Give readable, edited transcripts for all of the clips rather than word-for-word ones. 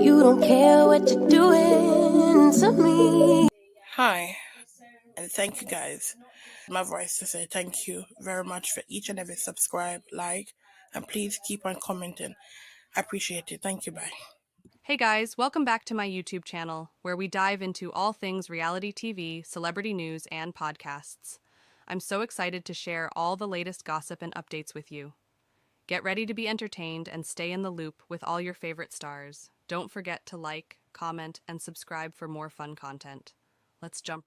You don't care what you're doing to me. Hi, and thank you guys. My voice to say thank you very much for each and every subscribe, like, and please keep on commenting. I appreciate it. Thank you. Bye. Hey guys, welcome back to my YouTube channel, where we dive into all things reality TV, celebrity news, and podcasts. I'm so excited to share all the latest gossip and updates with you. Get ready to be entertained and stay in the loop with all your favorite stars. Don't forget to like, comment, and subscribe for more fun content. Let's jump.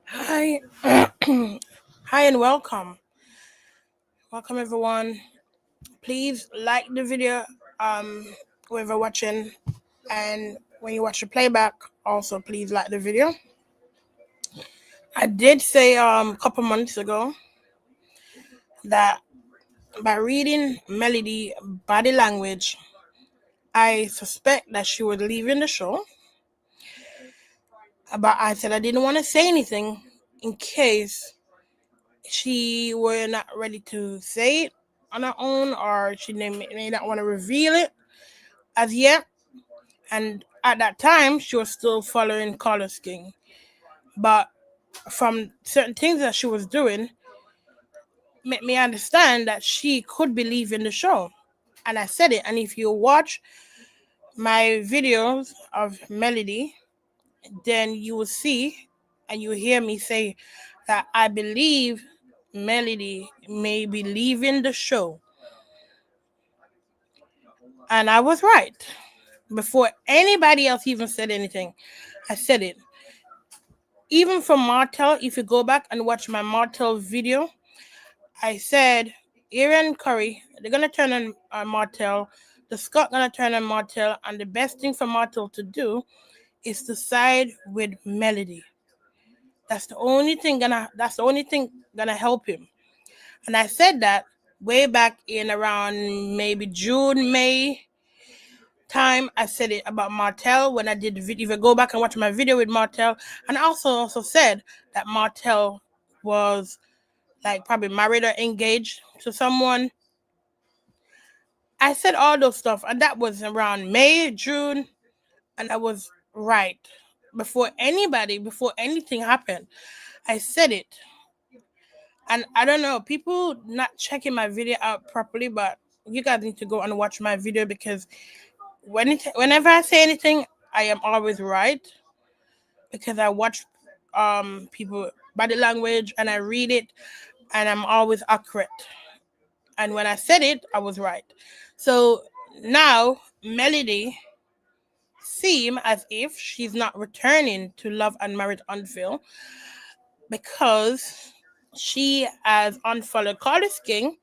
Hi, hi, and welcome. Welcome everyone. Please like the video. Whoever watching, and when you watch the playback, also please like the video. I did say a couple months ago that by reading Melody body language, I suspect that she was leaving the show. But I said I didn't want to say anything in case she were not ready to say it on her own, or she may not want to reveal it as yet. And at that time, she was still following Color King. But from certain things that she was doing, made me understand that she could be leaving the show. And I said it. And if you watch my videos of Melody, then you will see and you will hear me say that I believe Melody may be leaving the show. And I was right. Before anybody else even said anything, I said it. Even from Martel, if you go back and watch my Martel video, I said Arion Curry, they're gonna turn on Martel, the Scott gonna turn on Martel, and the best thing for Martel to do is to side with Melody. That's the only thing gonna help him. And I said that way back in around maybe June, May time. I said it about Martel when I did the video. If you go back and watch my video with Martel, and I also said that Martel was like probably married or engaged to someone. I said all those stuff, and that was around May, June, and I was right. Before anything happened, I said it. And I don't know, people not checking my video out properly, but you guys need to go and watch my video because whenever I say anything, I am always right because I watch people body language and I read it and I'm always accurate. And when I said it, I was right. So now Melody seem as if she's not returning to Love and Married Huntville because she has unfollowed Carlos King.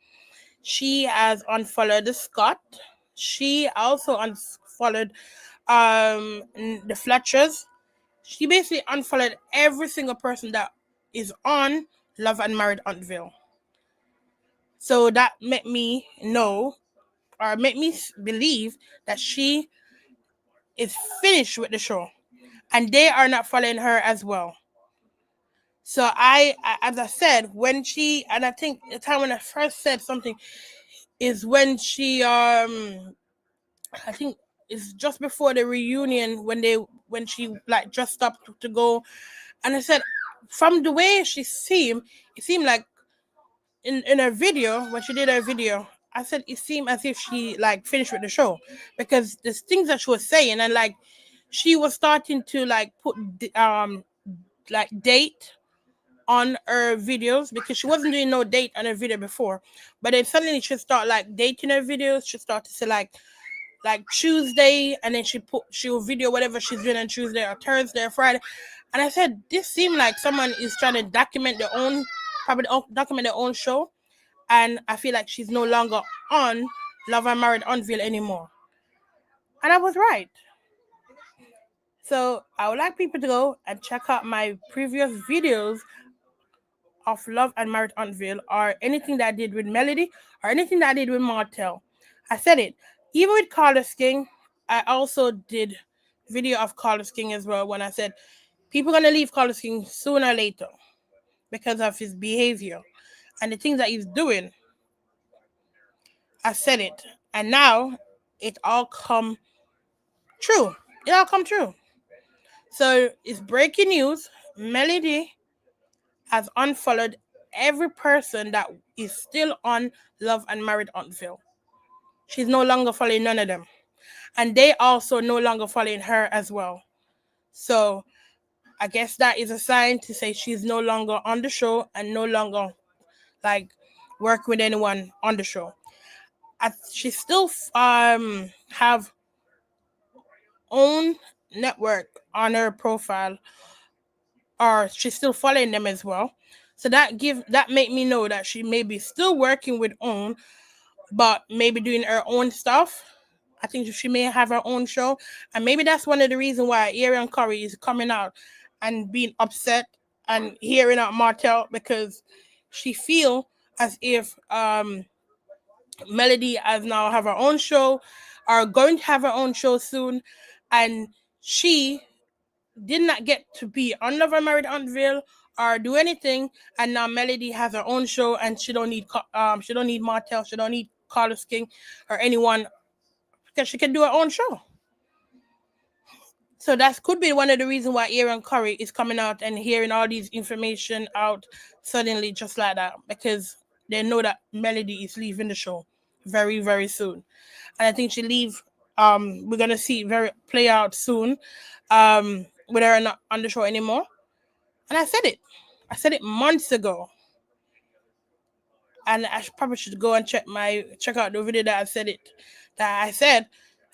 She has unfollowed the Scott. She also unfollowed the Fletchers. She basically unfollowed every single person that is on Love and Married Huntville. So that made me know, or made me believe that she is finished with the show. And they are not following her as well. So as I said, when she, and I think the time when I first said something is when she, I think it's just before the reunion when she like dressed up to go, and I said, from the way she seemed, it seemed like in her video when she did her video, I said it seemed as if she like finished with the show because the things that she was saying and like she was starting to like put like date on her videos because she wasn't doing no date on her video before, but then suddenly she start like dating her videos. She started to say like Tuesday, and then she'll video whatever she's doing on Tuesday or Thursday or Friday. And I said this seemed like someone is trying to document their own show, and I feel like she's no longer on Love and Married Huntville anymore. And I was right. So I would like people to go and check out my previous videos of Love and Married Huntville, or anything that I did with Melody, or anything that I did with Martel. I said it. Even with Carlos King, I also did video of Carlos King as well when I said people are gonna leave Carlos King sooner or later because of his behavior and the things that he's doing. I said it, and now it all come true. It all come true. So it's breaking news. Melody has unfollowed every person that is still on Love and Married Huntville. She's no longer following none of them. And they also no longer following her as well. So I guess that is a sign to say she's no longer on the show and no longer like work with anyone on the show. She still have own network on her profile, or she's still following them as well. So that make me know that she may be still working with own, but maybe doing her own stuff. I think she may have her own show, and maybe that's one of the reasons why Arion Curry is coming out and being upset and hearing out Martell, because she feel as if Melody has now have her own show, are going to have her own show soon, and she did not get to be on Love and Married Huntville or do anything, and now Melody has her own show, and she don't need Martell, she don't need Carlos King or anyone, because she can do her own show. So that could be one of the reasons why Arion Curry is coming out and hearing all these information out suddenly just like that, because they know that Melody is leaving the show very, very soon. And I think she leave, we're gonna see very play out soon, with her not on the show anymore. And I said it months ago. And I probably should go and check out the video that I said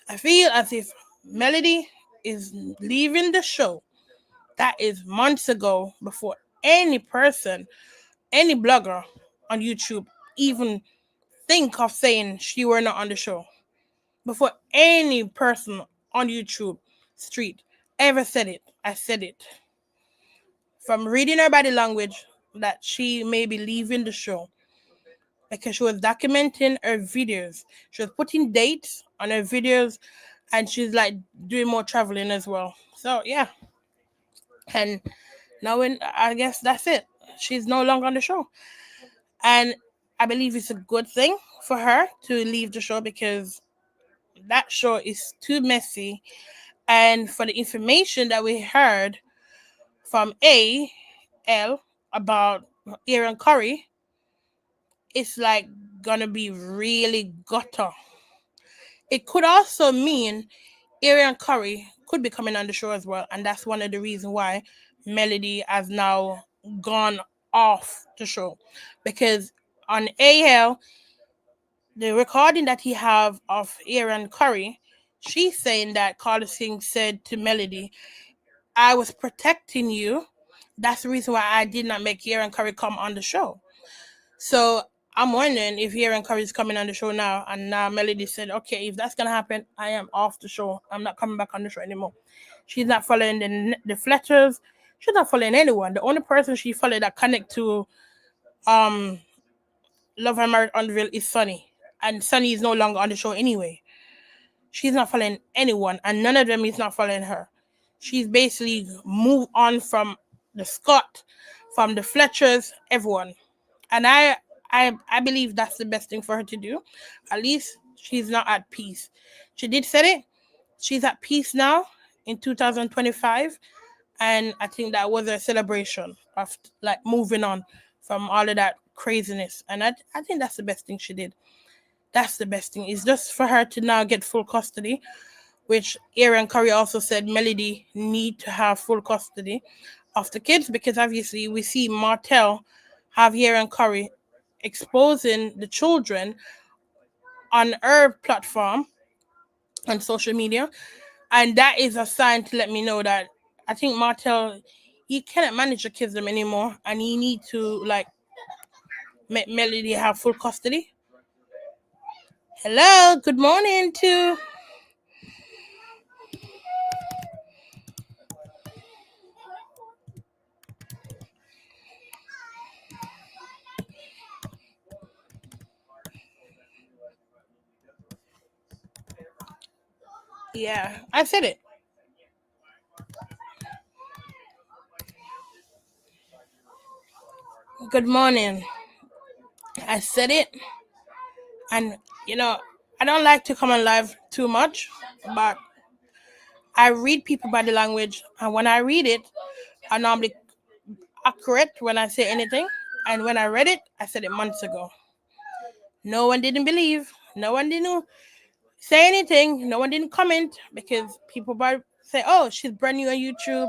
I feel as if Melody is leaving the show. That is months ago, before any person, any blogger on YouTube even think of saying she were not on the show. Before any person on YouTube street ever said it, I said it. From reading her body language, that she may be leaving the show, because she was documenting her videos. She was putting dates on her videos, and she's like doing more traveling as well. So yeah, and now I guess that's it. She's no longer on the show, and I believe it's a good thing for her to leave the show, because that show is too messy. And for the information that we heard from AL about Aaron Curry, it's like gonna be really gutter. It could also mean Arion Curry could be coming on the show as well, and that's one of the reasons why Melody has now gone off the show, because on AL, the recording that he have of Arion Curry, she's saying that Carlos Singh said to Melody, "I was protecting you. That's the reason why I did not make Arion Curry come on the show." So I'm wondering if Arion Curry is coming on the show now, and now Melody said, "Okay, if that's gonna happen, I am off the show. I'm not coming back on the show anymore." She's not following the Fletchers. She's not following anyone. The only person she followed that connect to Love and Married Unreal is Sunny, and Sunny is no longer on the show anyway. She's not following anyone, and none of them is not following her. She's basically moved on from the Scott, from the Fletchers, everyone. And I believe that's the best thing for her to do. At least she's not at peace. She did say it. She's at peace now in 2025. And I think that was a celebration of like moving on from all of that craziness. And I think that's the best thing she did. That's the best thing. It's just for her to now get full custody, which Arion Curry also said Melody need to have full custody of the kids, because obviously we see Martell have Arion Curry exposing the children on her platform on social media, and that is a sign to let me know that I think Martell, he cannot manage the kids them anymore, and he need to like make Melody have full custody. Hello, good morning to yeah, I said it. Good morning. I said it, and You know, I don't like to come on live too much, but I read people body language, and when I read it, I normally accurate when I say anything. And when I read it, I said it months ago. No one didn't believe. No one didn't say anything. No one didn't comment because people might say, "Oh, she's brand new on YouTube,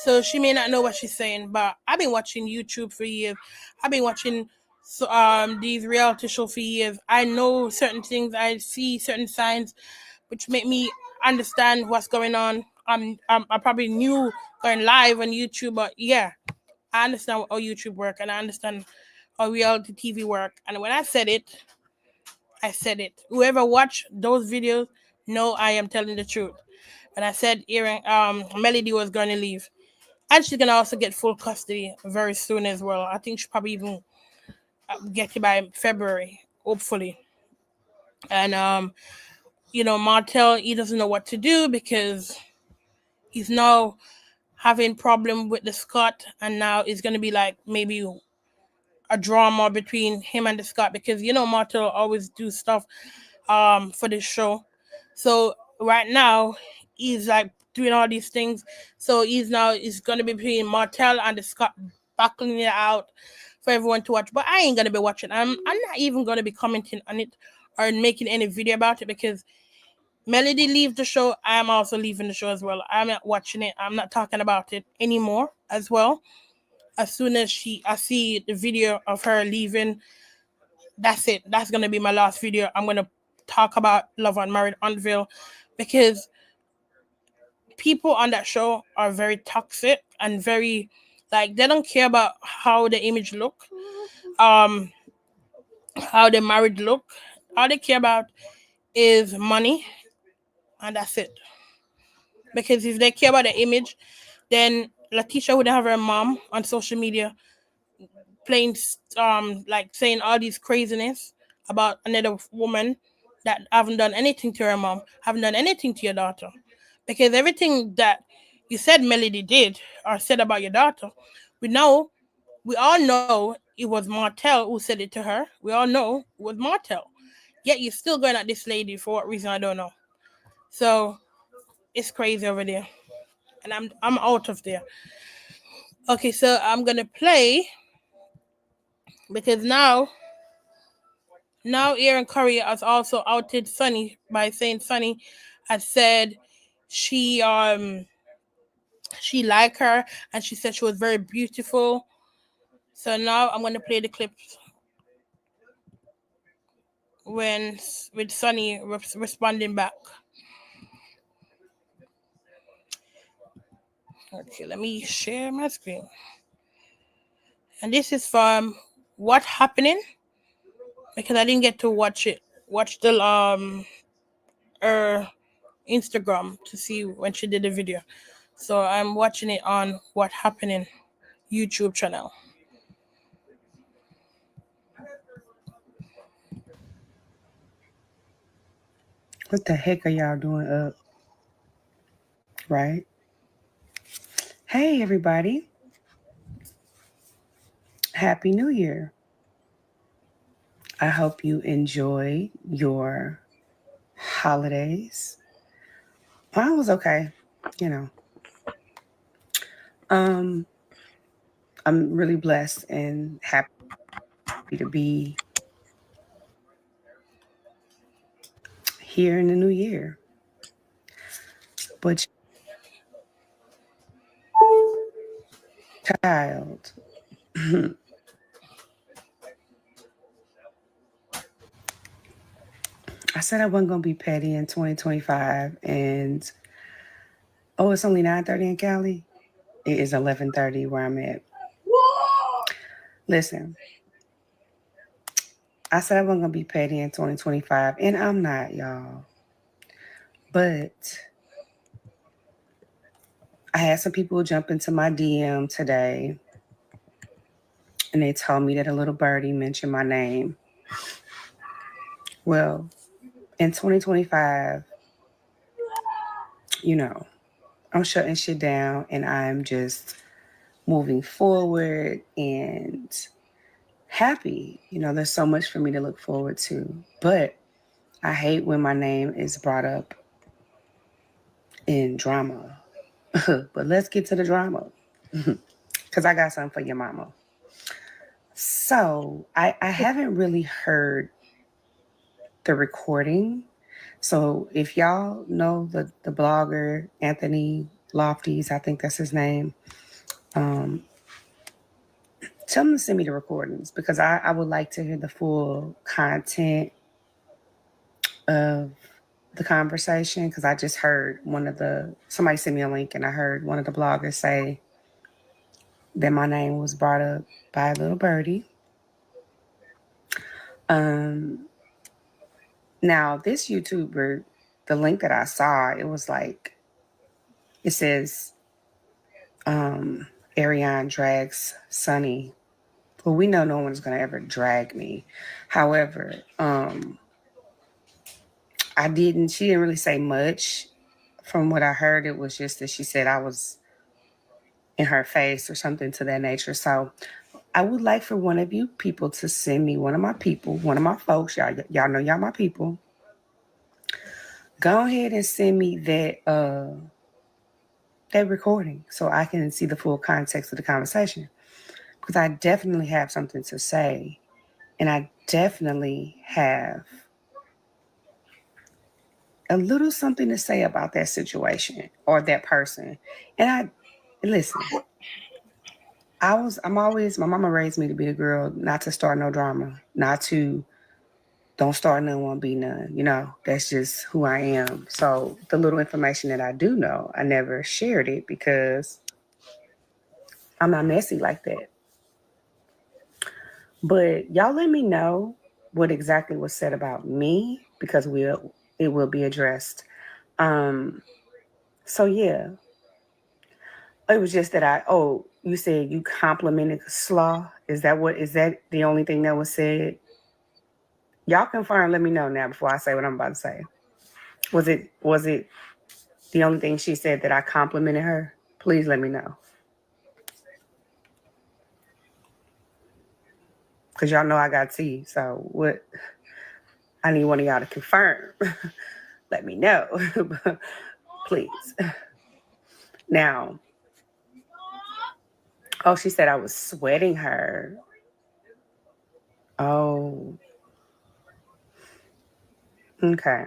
so she may not know what she's saying." But I've been watching YouTube for years. I've been watching these reality shows for years. I know certain things. I see certain signs, which make me understand what's going on. I probably knew going live on YouTube, but yeah, I understand how YouTube work and I understand how reality TV work. And when I said it, I said it. Whoever watched those videos know I am telling the truth. And I said Arion, Melody was going to leave. And she's going to also get full custody very soon as well. I think she'll probably even get it by February, hopefully. And, Martel, he doesn't know what to do because he's now having problem with the Scott. And now it's going to be like maybe a drama between him and the Scott because Martel always do stuff for this show. So right now he's like doing all these things. So he's gonna be between Martel and the Scott battling it out for everyone to watch. But I ain't gonna be watching. I'm not even gonna be commenting on it or making any video about it because Melody leaves the show. I'm also leaving the show as well. I'm not watching it. I'm not talking about it anymore as well. As soon as I see the video of her leaving, that's it. That's gonna be my last video. I'm gonna talk about Love Unmarried Huntville because people on that show are very toxic and very like they don't care about how the image look, um, how the married look. All they care about is money, and that's it. Because if they care about the image, then Letitia would have her mom on social media playing like saying all these craziness about another woman that haven't done anything to her mom, haven't done anything to your daughter. Because everything that you said Melody did or said about your daughter, we know, we all know it was Martel who said it to her. We all know it was Martel. Yet you're still going at this lady for what reason I don't know. So it's crazy over there. And I'm out of there. Okay, so I'm gonna play because now Aaron Curry has also outed Sunny by saying Sunny has said she she liked her and she said she was very beautiful. So now I'm gonna play the clip when with Sunny responding back. Okay, let me share my screen. And this is from What Happening because I didn't get to watch it. Watch the her Instagram to see when she did the video. So I'm watching it on What Happening YouTube channel. What the heck are y'all doing up? Right? Hey, everybody. Happy New Year. I hope you enjoy your holidays. Mine was okay, you know. Um, I'm really blessed and happy to be here in the new year. But child, I said I wasn't gonna be petty in 2025, and it's only 9:30 in Cali. It is 11:30 where I'm at. Listen, I said I wasn't gonna be petty in 2025, and I'm not, y'all. But I had some people jump into my DM today, and they told me that a little birdie mentioned my name. Well, in 2025, I'm shutting shit down and I'm just moving forward and happy. There's so much for me to look forward to. But I hate when my name is brought up in drama. But let's get to the drama. Because I got something for your mama. So I haven't really heard the recording. So if y'all know the blogger Anthony Lofties, I think that's his name, tell him to send me the recordings because I would like to hear the full content of the conversation because I just heard somebody sent me a link and I heard one of the bloggers say that my name was brought up by a little birdie. Now this YouTuber, the link that I saw, it was like, it says, Arion drags Sunny. Well, we know no one's going to ever drag me. However, she didn't really say much. From what I heard, it was just that she said I was in her face or something to that nature. So I would like for one of you people to send me one of my folks. Y'all know y'all my people. Go ahead and send me that recording so I can see the full context of the conversation. Because I definitely have something to say. And I definitely have a little something to say about that situation or that person. And listen, my mama raised me to be a girl, not to start no drama, don't start none, won't be none. You know, that's just who I am. So the little information that I do know, I never shared it because I'm not messy like that. But y'all let me know what exactly was said about me because it will be addressed. So yeah, it was just that you said you complimented Slaw. Is that the only thing that was said? Y'all confirm, let me know now before I say what I'm about to say. Was it the only thing she said that I complimented her? Please let me know. Because y'all know I got tea. So what? I need one of y'all to confirm. Let me know. Please. Now, she said I was sweating her. Oh. Okay.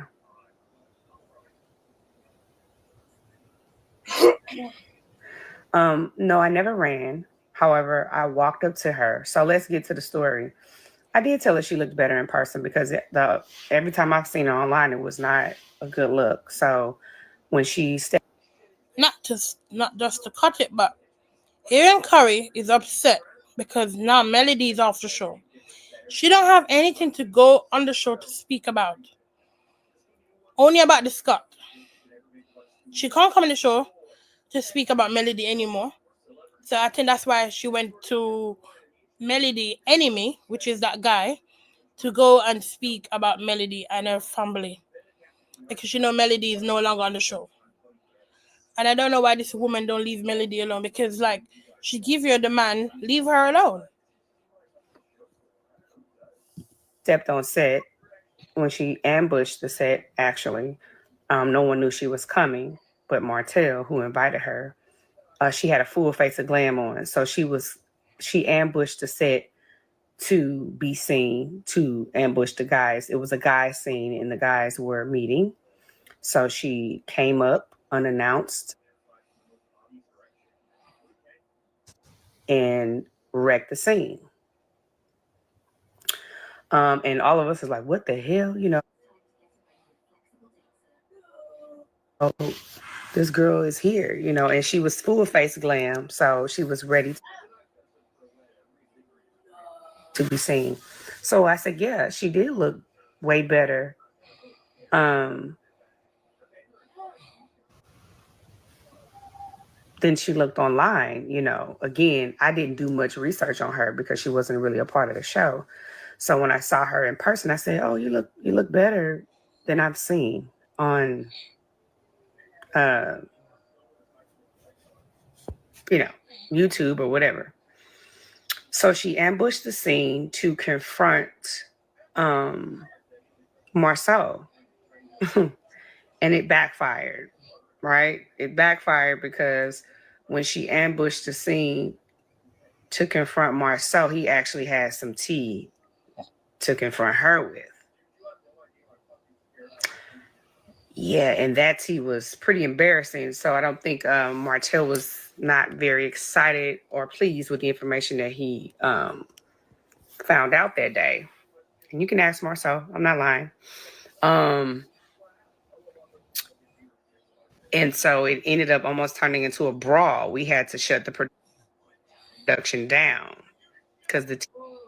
No, I never ran. However, I walked up to her. So let's get to the story. I did tell her she looked better in person because every time I've seen her online, it was not a good look. So when she stepped, not just to cut it, but Arion Curry is upset because now Melody is off the show. She don't have anything to go on the show to speak about. Only about the Scott. She can't come on the show to speak about Melody anymore. So I think that's why she went to Melody enemy, which is that guy, to go and speak about Melody and her family. Because Melody is no longer on the show. And I don't know why this woman don't leave Melody alone because she give you the man, leave her alone. stepped on set, when she ambushed the set, actually, no one knew she was coming but Martell, who invited her. She had a full face of glam on. So she ambushed the set to be seen, to ambush the guys. It was a guy scene and the guys were meeting. So she came up unannounced and wrecked the scene. And all of us is like, what the hell? Oh, this girl is here, and she was full face glam. So she was ready to be seen. So I said, yeah, she did look way better. Than she looked online. Again, I didn't do much research on her because she wasn't really a part of the show. So when I saw her in person, I said, oh, you look better than I've seen on, YouTube or whatever. So she ambushed the scene to confront Marceau. And it backfired, right? It backfired because when she ambushed the scene to confront Marceau, he actually had some tea to confront her with. Yeah, and that tea was pretty embarrassing. So I don't think Martell was not very excited or pleased with the information that he found out that day. And you can ask Marceau, I'm not lying. And so it ended up almost turning into a brawl. We had to shut the production down because the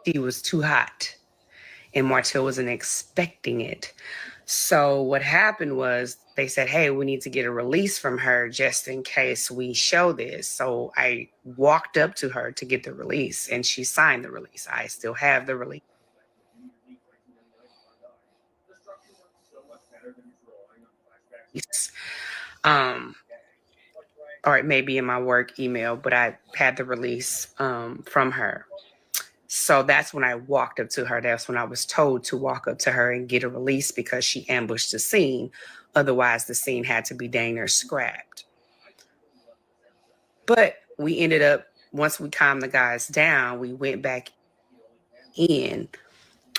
tea was too hot and Martell wasn't expecting it. So what happened was they said, hey, we need to get a release from her just in case we show this. So I walked up to her to get the release and she signed the release. I still have the release. Or it may be in my work email, but I had the release from her. So that's when I walked up to her. That's when I was told to walk up to her and get a release because she ambushed the scene. Otherwise, the scene had to be dang near scrapped. But we ended up, once we calmed the guys down, we went back in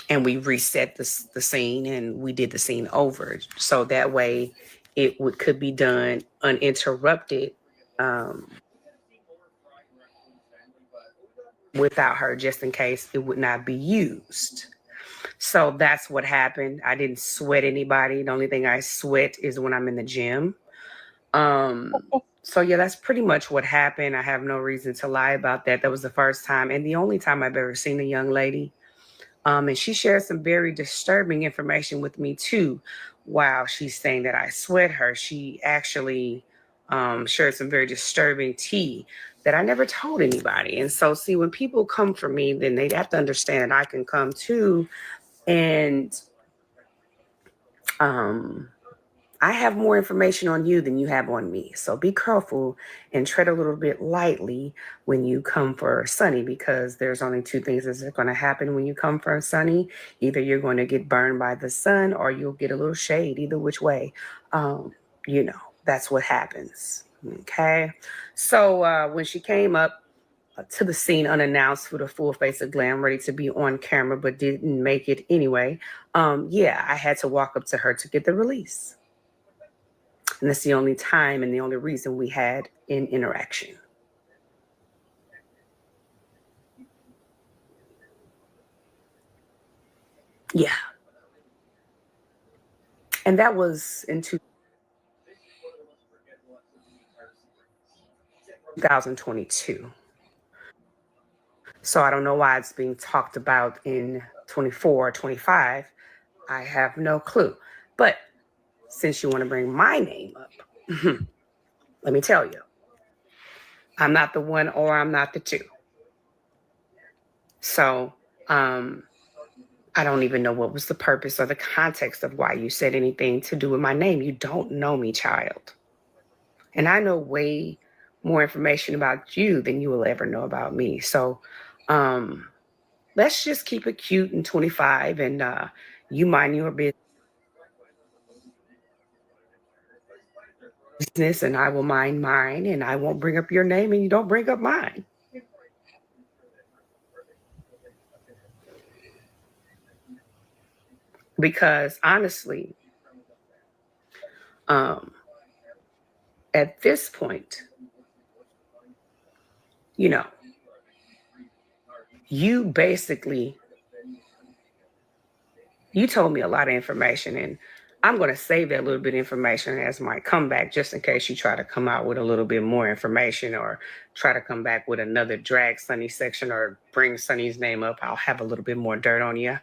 and we reset the scene and we did the scene over. So that way it could be done uninterrupted without her, just in case it would not be used. So that's what happened. I didn't sweat anybody. The only thing I sweat is when I'm in the gym. So yeah, that's pretty much what happened. I have no reason to lie about that. That was the first time and the only time I've ever seen a young lady. And she shared some very disturbing information with me too. While she's saying that I sweat her, she actually shared some very disturbing tea that I never told anybody. And so, see, when people come for me, then they have to understand that I can come too. And I have more information on you than you have on me. So be careful and tread a little bit lightly when you come for Sunny, because there's only two things that's going to happen when you come for Sunny. Either you're going to get burned by the sun or you'll get a little shade, either which way. That's what happens. Okay. So when she came up to the scene unannounced with a full face of glam, ready to be on camera, but didn't make it anyway, I had to walk up to her to get the release. And that's the only time and the only reason we had an interaction. Yeah. And that was in 2022. So I don't know why it's being talked about in 24 or 25. I have no clue. But since you want to bring my name up, let me tell you, I'm not the one or I'm not the two. So I don't even know what was the purpose or the context of why you said anything to do with my name. You don't know me, child. And I know way more information about you than you will ever know about me. So let's just keep it cute and 25 and you mind your business and I will mind mine and I won't bring up your name and you don't bring up mine. Because honestly, at this point, you basically, you told me a lot of information and I'm going to save that little bit of information as my comeback, just in case you try to come out with a little bit more information or try to come back with another drag Sunny section or bring Sunny's name up. I'll have a little bit more dirt on you.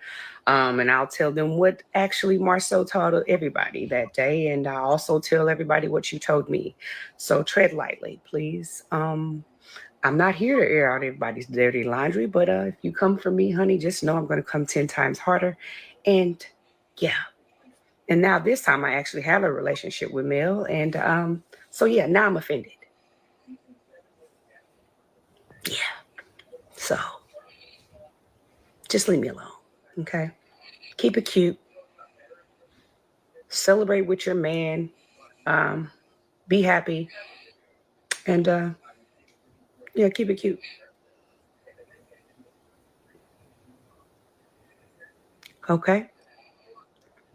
And I'll tell them what actually Marceau told everybody that day. And I'll also tell everybody what you told me. So tread lightly, please. I'm not here to air out everybody's dirty laundry, but if you come for me, honey, just know I'm going to come 10 times harder. And yeah. And now this time I actually have a relationship with Mel. And now I'm offended. Yeah. So just leave me alone. Okay. Keep it cute. celebrate with your man, be happy, and yeah, keep it cute. Okay.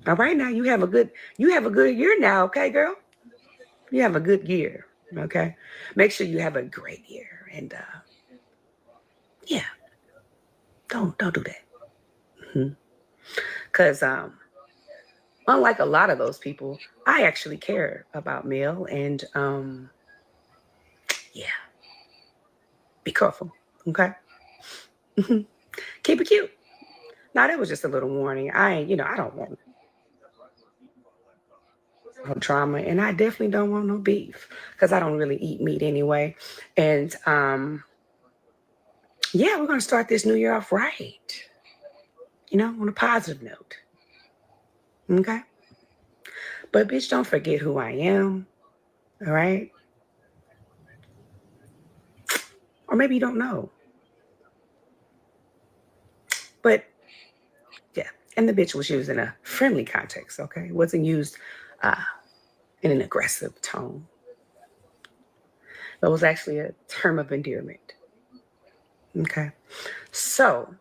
All right, now you have a good year now, okay, girl? You have a good year. Okay. Make sure you have a great year. And yeah, don't do that. Because unlike a lot of those people, I actually care about Mel, and yeah, be careful. Okay. Keep it cute. Now that was just a little warning. I don't want no drama, and I definitely don't want no beef because I don't really eat meat anyway. And yeah, we're gonna start this new year off right. On a positive note. Okay. But bitch, don't forget who I am. All right. Or maybe you don't know. But yeah. And the bitch was used in a friendly context, okay? It wasn't used uh, in an aggressive tone. It was actually a term of endearment. Okay. So,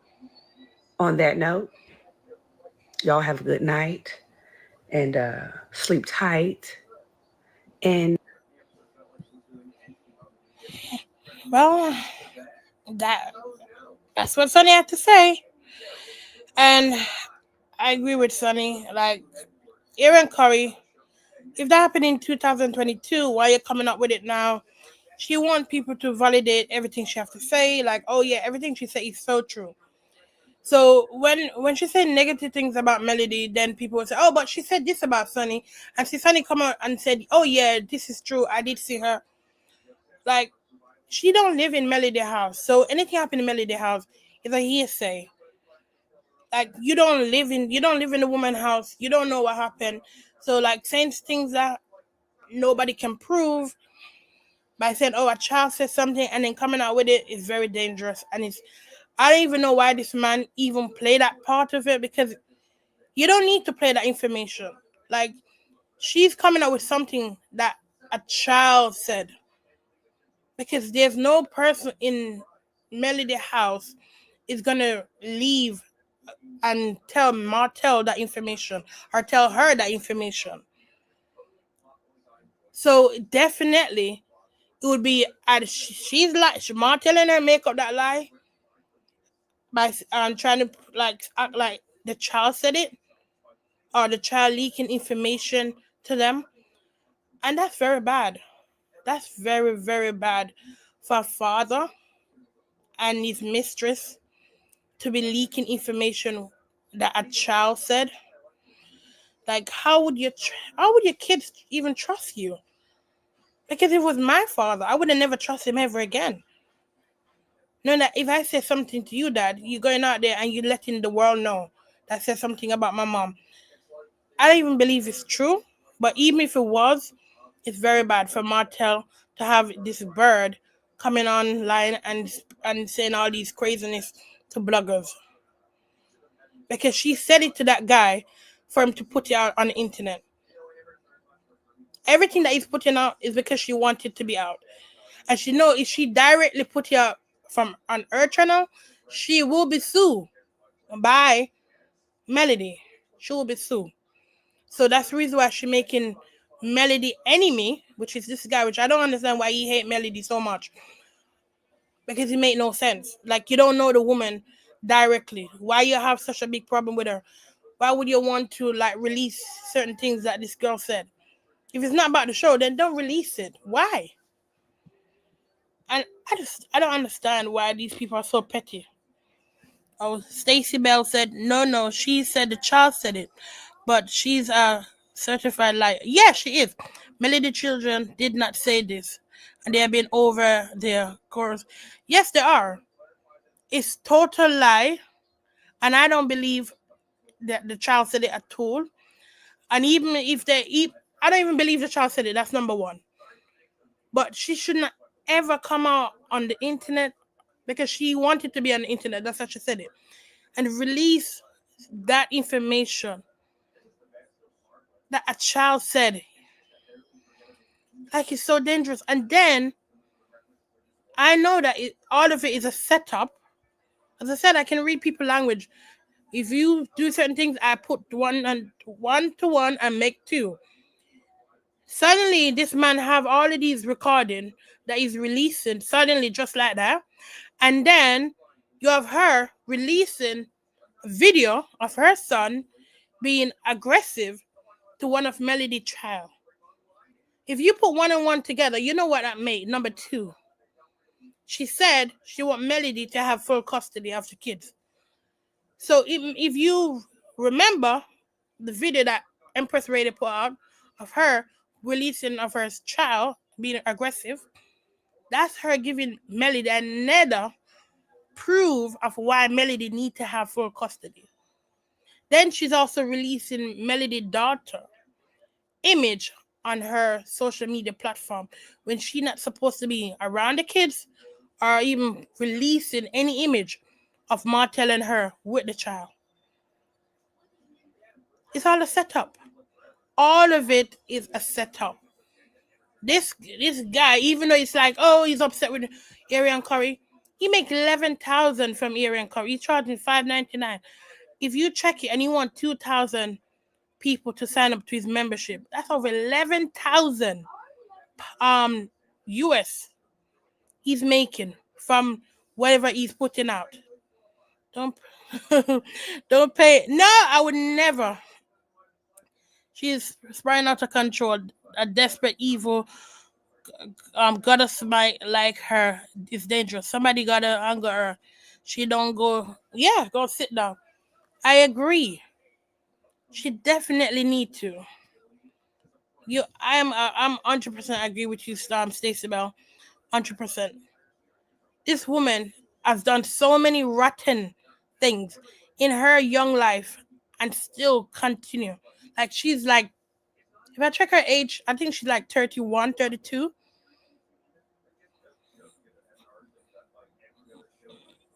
on that note, y'all have a good night and sleep tight. And Well, that's what Sonny had to say. And I agree with Sonny. Like, Aaron Curry, if that happened in 2022, why are you coming up with it now? She wants people to validate everything she has to say. Like, oh yeah, everything she said is so true. So when she said negative things about Melody, then people would say, oh, but she said this about Sonny. And see Sonny come out and said, oh yeah, this is true. I did see her. Like, she don't live in Melody house. So anything happen in Melody house is a hearsay. Like, you don't live in the woman's house. You don't know what happened. So like saying things that nobody can prove by saying, oh, a child said something and then coming out with it is very dangerous. And I don't even know why this man even played that part of it, because you don't need to play that information. Like, she's coming out with something that a child said, because there's no person in Melody house is gonna leave and tell Martell that information or tell her that information. So definitely it would be she's like Martell and her make up that lie by trying to like act like the child said it, or the child leaking information to them, and that's very bad. That's very, very bad for a father and his mistress to be leaking information that a child said. Like, how would your kids even trust you? Because if it was my father, I would have never trusted him ever again. Knowing that if I say something to you, Dad, you're going out there and you're letting the world know that says something about my mom. I don't even believe it's true. But even if it was, it's very bad for Martell to have this bird coming online and saying all these craziness to bloggers. Because she said it to that guy for him to put it out on the internet. Everything that he's putting out is because she wanted to be out. And she know if she directly put it out from on her channel, she will be sued by Melody. She will be sued. So that's the reason why she making Melody enemy, which is this guy, which I don't understand why he hate Melody so much. Because it made no sense. Like, you don't know the woman directly. Why you have such a big problem with her? Why would you want to like release certain things that this girl said? If it's not about the show, then don't release it. Why? And I don't understand why these people are so petty. Oh, Stacey Bell said, no, she said the child said it, but she's a certified liar. Yeah, she is. Melody children did not say this, and they have been over their course. Yes, they are. It's total lie, and I don't believe that the child said it at all. And even if I don't even believe the child said it. That's number one. But she should not ever come out on the internet because she wanted to be on the internet. That's how she said it, and release that information that a child said. Like, it's so dangerous. And then I know that all of it is a setup. As I said, I can read people language. If you do certain things, I put one to one and make two. Suddenly, this man have all of these recording that he's releasing suddenly just like that. And then you have her releasing a video of her son being aggressive to one of Melody's child. If you put one and one together, you know what that made. Number two. She said she want Melody to have full custody of the kids. So if you remember the video that Empress Radio put out of her releasing of her child being aggressive, that's her giving Melody another proof of why Melody need to have full custody. Then she's also releasing Melody's daughter image on her social media platform when she's not supposed to be around the kids or even releasing any image of Martell and her with the child. It's all a setup. All of it is a setup. This guy, even though it's like, oh, he's upset with Arion Curry, he make 11,000 from Arion Curry. He's charging $5.99. If you check it and you want 2,000 people to sign up to his membership, that's over 11,000 US he's making from whatever he's putting out. Don't don't pay. No, I would never. She's spiraling out of control. A desperate evil goddess might like her is dangerous. Somebody gotta anger her. She don't go. Yeah, go sit down. I agree. She definitely need to. I'm 100% agree with you, Stacey Bell. 100%. This woman has done so many rotten things in her young life and still continue. Like, she's like, if I check her age, I think she's like 31, 32.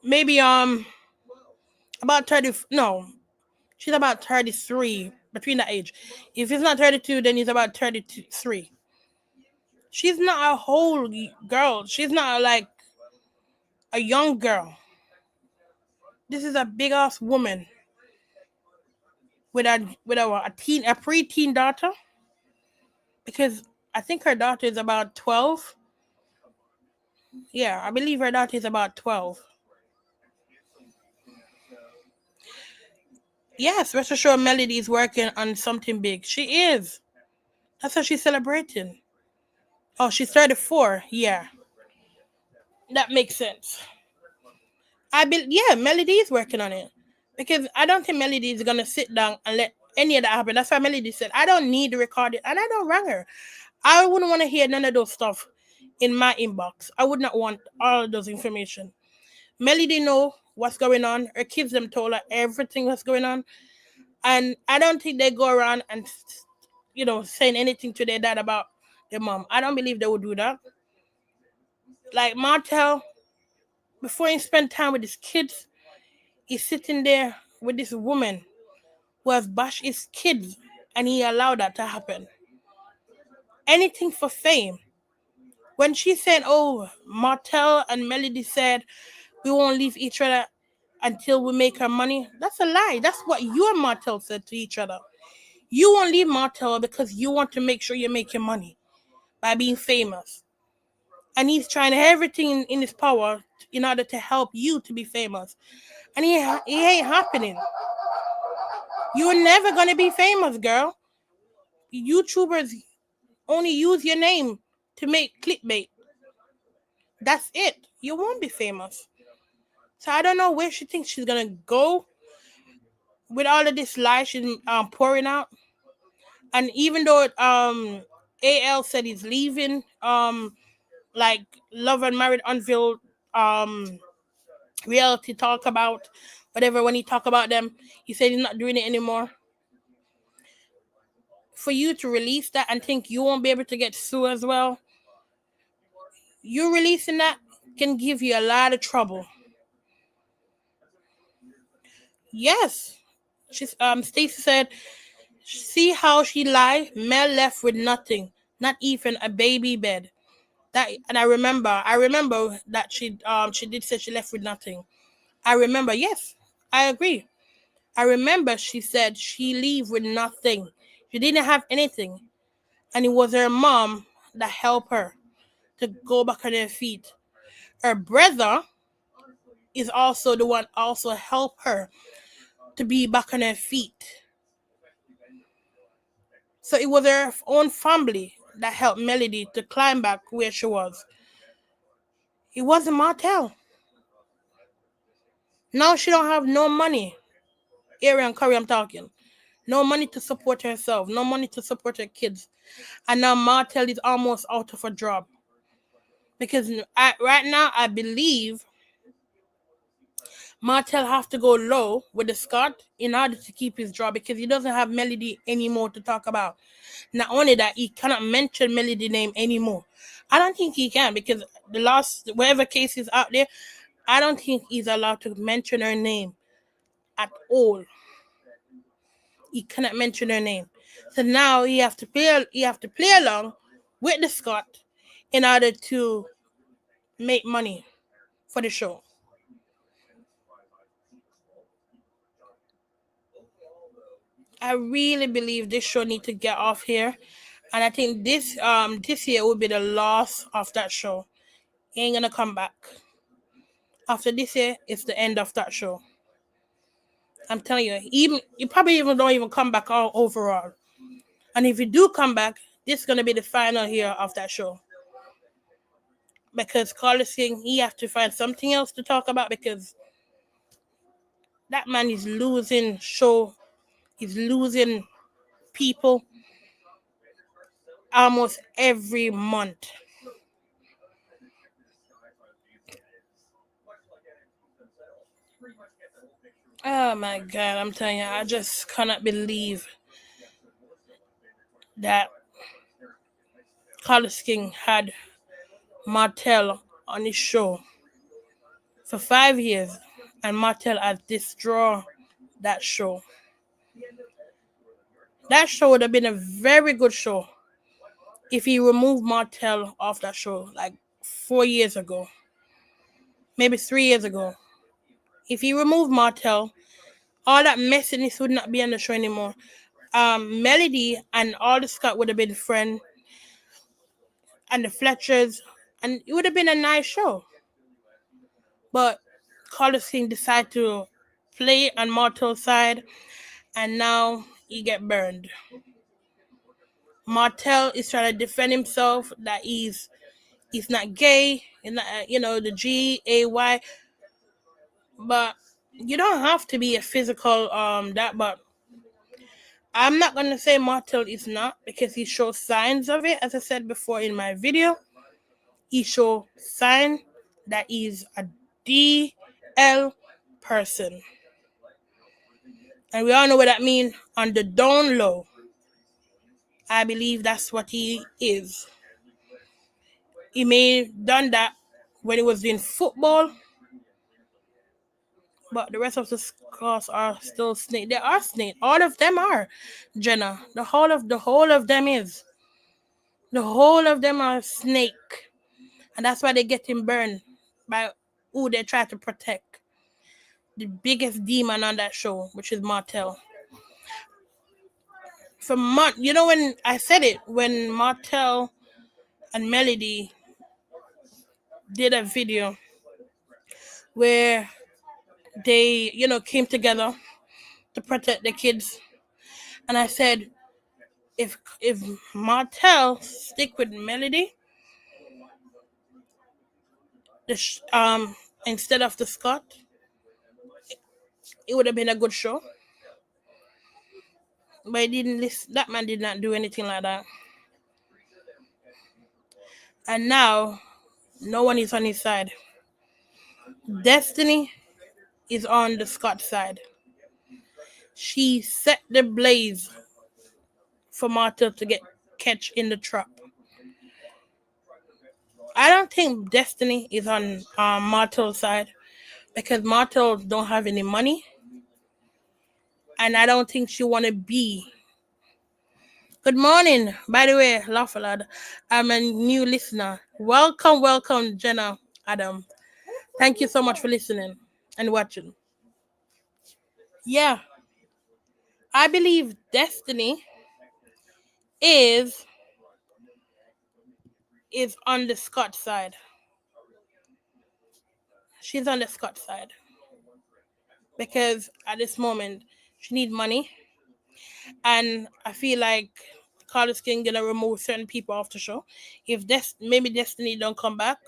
Maybe about 30. No, she's about 33, between that age. If it's not 32, then he's about 33. She's not a whole girl. She's not like a young girl. This is a big ass woman with a preteen daughter, because I think her daughter is about 12. Yeah, I believe her daughter is about 12. Yes, rest assured Melody is working on something big. She is. That's what she's celebrating. Oh, she's 34. Yeah. That makes sense. Melody is working on it. Because I don't think Melody is gonna sit down and let any of that happen. That's why Melody said, I don't need to record it, and I don't rang her. I wouldn't want to hear none of those stuff in my inbox. I would not want all of those information. Melody know what's going on. Her kids them told her everything that's going on. And I don't think they go around and, saying anything to their dad about their mom. I don't believe they would do that. Like Martell, before he spent time with his kids, he's sitting there with this woman who has bashed his kids, and he allowed that to happen. Anything for fame. When she said, oh, Martell and Melody said, we won't leave each other until we make our money, that's a lie. That's what you and Martell said to each other. You won't leave Martell because you want to make sure you're making money by being famous. And he's trying everything in his power in order to help you to be famous. And he ain't happening. You're never going to be famous, girl. YouTubers only use your name to make clickbait. That's it. You won't be famous. So I don't know where she thinks she's going to go with all of this lie she's pouring out. And even though AL said he's leaving, like Love and Married Huntville reality talk about whatever, when he talk about them, he said he's not doing it anymore. For you to release that and think you won't be able to get sued as well, you releasing that can give you a lot of trouble. Yes. Stacey said See how she lied? Mel left with nothing, not even a baby bed. And I remember that she did say she left with nothing. I remember, yes, I agree. I remember she said she leave with nothing. She didn't have anything. And it was her mom that helped her to go back on her feet. Her brother is also the one also help her to be back on her feet. So it was her own family that helped Melody to climb back where she was. It wasn't Martell. Now she don't have no money. Arion Curry, I'm talking. No money to support herself. No money to support her kids. And now Martell is almost out of a job. Because right now, I believe Martell have to go low with the Scott in order to keep his job because he doesn't have Melody anymore to talk about. Not only that, he cannot mention Melody name anymore. I don't think he can because the last, whatever case is out there, I don't think he's allowed to mention her name at all. He cannot mention her name. So now he have to play along with the Scott in order to make money for the show. I really believe this show need to get off here. And I think this year will be the loss of that show. He ain't gonna come back. After this year, it's the end of that show. I'm telling you, you probably even don't even come back all overall. And if you do come back, this is gonna be the final year of that show. Because Carlos King, he have to find something else to talk about because that man is losing show. He's losing people almost every month. Oh my God, I'm telling you, I just cannot believe that Carlos King had Martell on his show for 5 years and Martell has destroyed that show. That show would have been a very good show if he removed Martell off that show like 4 years ago, maybe 3 years ago. If he removed Martell, all that messiness would not be on the show anymore. Melody and all the Scott would have been friends, and the Fletchers, and it would have been a nice show. But Carlos King decided to play on Martell's side, and now he get burned. Martell is trying to defend himself that he's not gay, and the GAY, but you don't have to be a physical that. But I'm not gonna say Martell is not because he shows signs of it. As I said before in my video, he shows sign that he's a DL person, and we all know what that means on the down low. I believe that's what he is. He may have done that when he was in football, but the rest of the scars are still snake. They are snake. All of them are, Jenna. The whole of them is. The whole of them are snake. And that's why they get him burned by who they try to protect. The biggest demon on that show, which is Martell. When I said it, when Martell and Melody did a video where they, came together to protect the kids. And I said, if Martell stick with Melody, instead of the Scott, it would have been a good show. But he didn't listen. That man did not do anything like that. And now, no one is on his side. Destiny is on the Scott side. She set the blaze for Martell to get catch in the trap. I don't think Destiny is on Martell's side because Martell don't have any money, and I don't think she want to be Good morning. By the way, Lawful Lad, I'm a new listener. Welcome, Jenna Adam. Thank you so much for listening and watching. Yeah, I believe Destiny is is on the Scott side. She's on the Scott side because at this moment she need money, and I feel like Carlos King gonna remove certain people off the show. If maybe Destiny don't come back,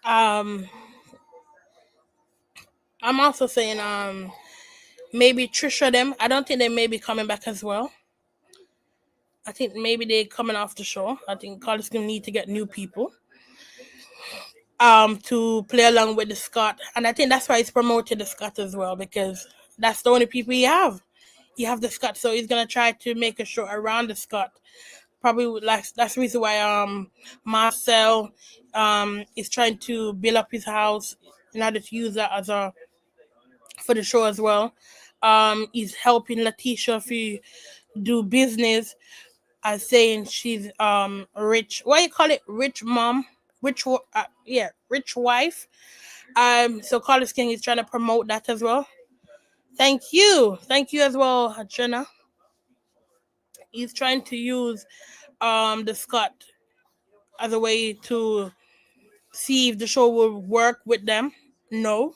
um, I'm also saying maybe Trisha them. I don't think they may be coming back as well. I think maybe they coming off the show. I think Carlos King need to get new people to play along with the Scott, and I think that's why he's promoted the Scott as well, because that's the only people he have. You have the Scott, so he's gonna try to make a show around the Scott. Probably like that's the reason why Marcel is trying to build up his house in order to use that as a for the show as well. He's helping Letitia to do business, as saying she's rich. What do you call it? Rich mom, rich wife. So Carlos King is trying to promote that as well. Thank you as well, Jenna. He's trying to use the Scott as a way to see if the show will work with them. No,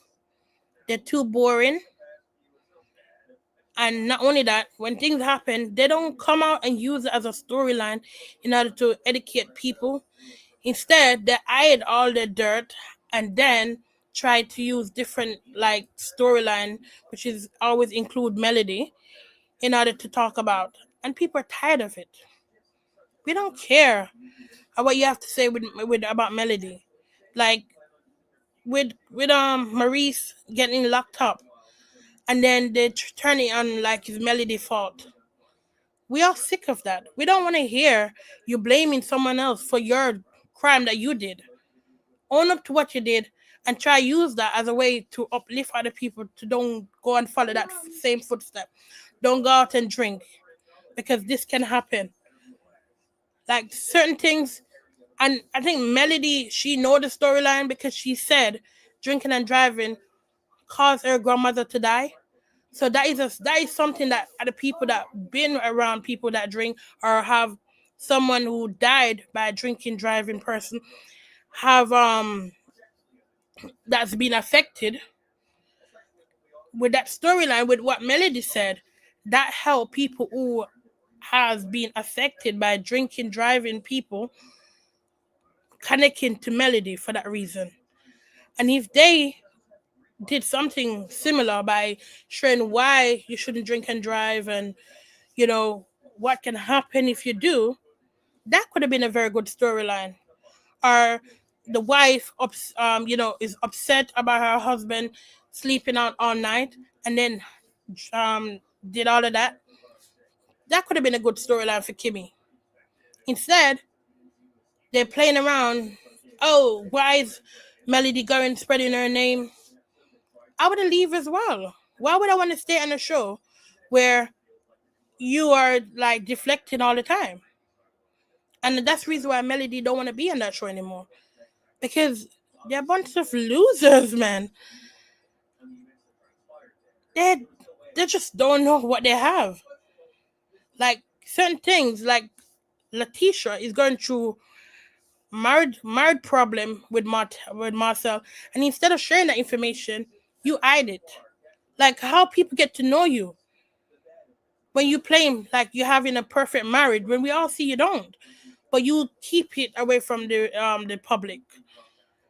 they're too boring. And not only that, when things happen, they don't come out and use it as a storyline in order to educate people. Instead, they hide all the dirt and then try to use different like storyline, which is always include melody, in order to talk about. And people are tired of it. We don't care what you have to say with about melody. Like with Maurice getting locked up, and then they turn it on like it's melody fault. We are sick of that. We don't want to hear you blaming someone else for your crime that you did. Own up to what you did and try use that as a way to uplift other people to don't go and follow that same footstep. Don't go out and drink, because this can happen. Like certain things, and I think Melody, she know the storyline because she said drinking and driving caused her grandmother to die. So that is something that other people that been around people that drink or have someone who died by a drinking driving person have that's been affected with that storyline with what Melody said. That help people who has been affected by drinking driving people connecting to Melody for that reason. And if they did something similar by showing why you shouldn't drink and drive, and you know what can happen if you do, that could have been a very good storyline. Or the wife is upset about her husband sleeping out all night and then did all of that. That could have been a good storyline for Kimmy. Instead, they're playing around. Oh, why is Melody going spreading her name? I would leave as well. Why would I want to stay on a show where you are like deflecting all the time? And that's the reason why Melody don't want to be on that show anymore. Because they're a bunch of losers, man. They just don't know what they have. Like certain things, like Letitia is going through married problem with Marcel, and instead of sharing that information, you hide it. Like how people get to know you when you claim like you're having a perfect marriage, when we all see you don't, but you keep it away from the public,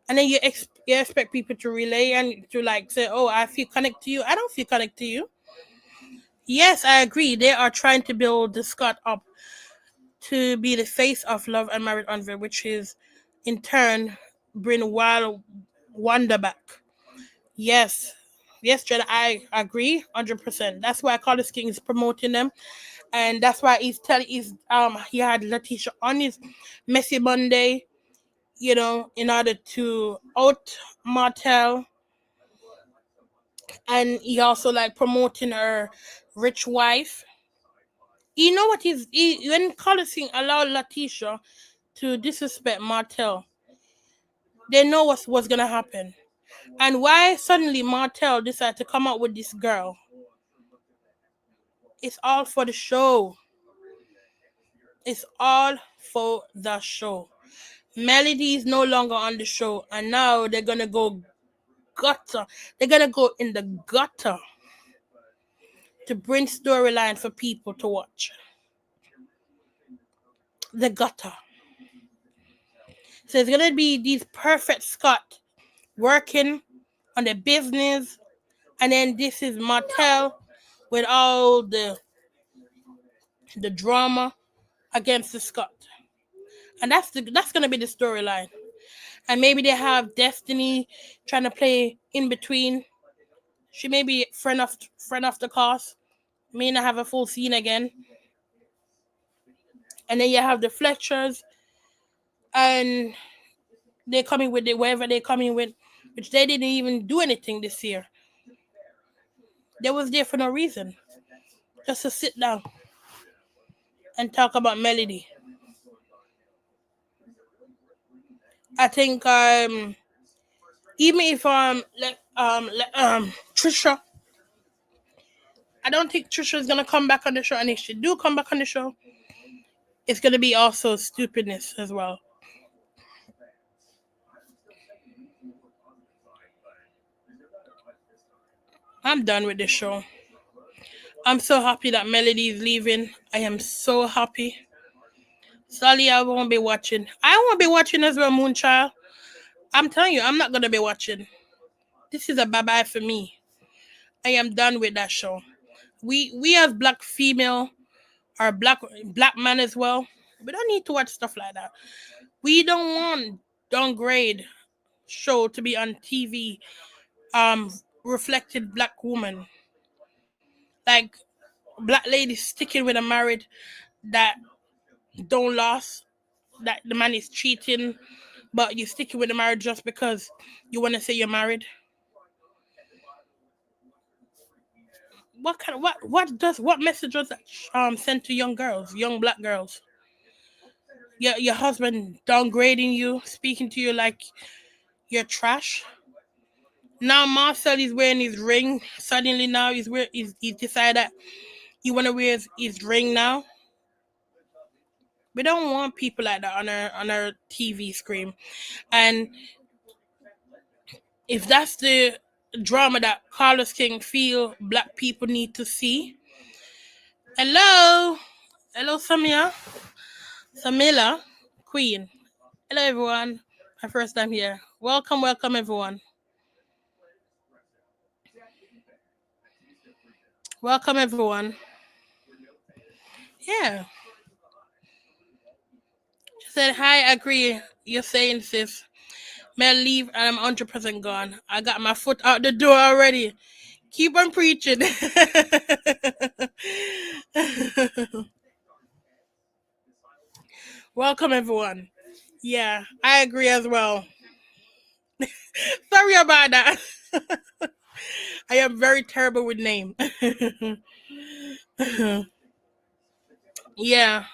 and then you expect people to relay and to like say, oh, I feel connected to you. I don't feel connected to you. Yes, I agree. They are trying to build the Scott up to be the face of Love and Married Huntville, which is in turn bring Wild Wonder back. Yes. Yes, Jed, I agree 100%. That's why Carlos King is promoting them. And that's why he had Letitia on his Messy Monday, in order to out Martel and he also like promoting her rich wife. You know what when Carlos King allowed Letitia to disrespect Martell, they know what's gonna happen. And why suddenly Martell decided to come out with this girl? It's all for the show. It's all for the show. Melody is no longer on the show, and now they're gonna go gutter. They're gonna go in the gutter to bring storyline for people to watch. The gutter. So it's gonna be these perfect Scott working on the business, and then this is Martell with all the drama against the Scott, and that's gonna be the storyline. And maybe they have Destiny trying to play in between. She may be friend of the cast, may not have a full scene again, and then you have the Fletchers, and they're coming with it wherever they're coming with, which they didn't even do anything this year. They was there for no reason, just to sit down and talk about Melody. I think even if Trisha, I don't think Trisha is gonna come back on the show, and if she do come back on the show, it's gonna be also stupidness as well. I'm done with this show. I'm so happy that Melody is leaving. I am so happy. Sally, I won't be watching. I won't be watching as well, Moonchild. I'm telling you, I'm not gonna be watching. This is a bye bye for me. I am done with that show. We as black female or black man as well, we don't need to watch stuff like that. We don't want downgrade show to be on TV. Reflected black woman, like black ladies sticking with a married that don't last, that the man is cheating, but you're sticking with the marriage just because you want to say you're married. What message does that send to young girls, young black girls? Your husband downgrading you, speaking to you like you're trash. Now Marcel is wearing his ring. Suddenly now he's decided that he wanna wear his ring now. We don't want people like that on our TV screen. And if that's the drama that Carlos King feel black people need to see. Hello, Samila, Queen. Hello, everyone. My first time here. Welcome, everyone. Welcome, everyone. Yeah. She said, hi, I agree. You're saying, sis. May I leave and I'm 100% gone. I got my foot out the door already. Keep on preaching. Welcome, everyone. Yeah, I agree as well. Sorry about that. I am very terrible with name. Yeah,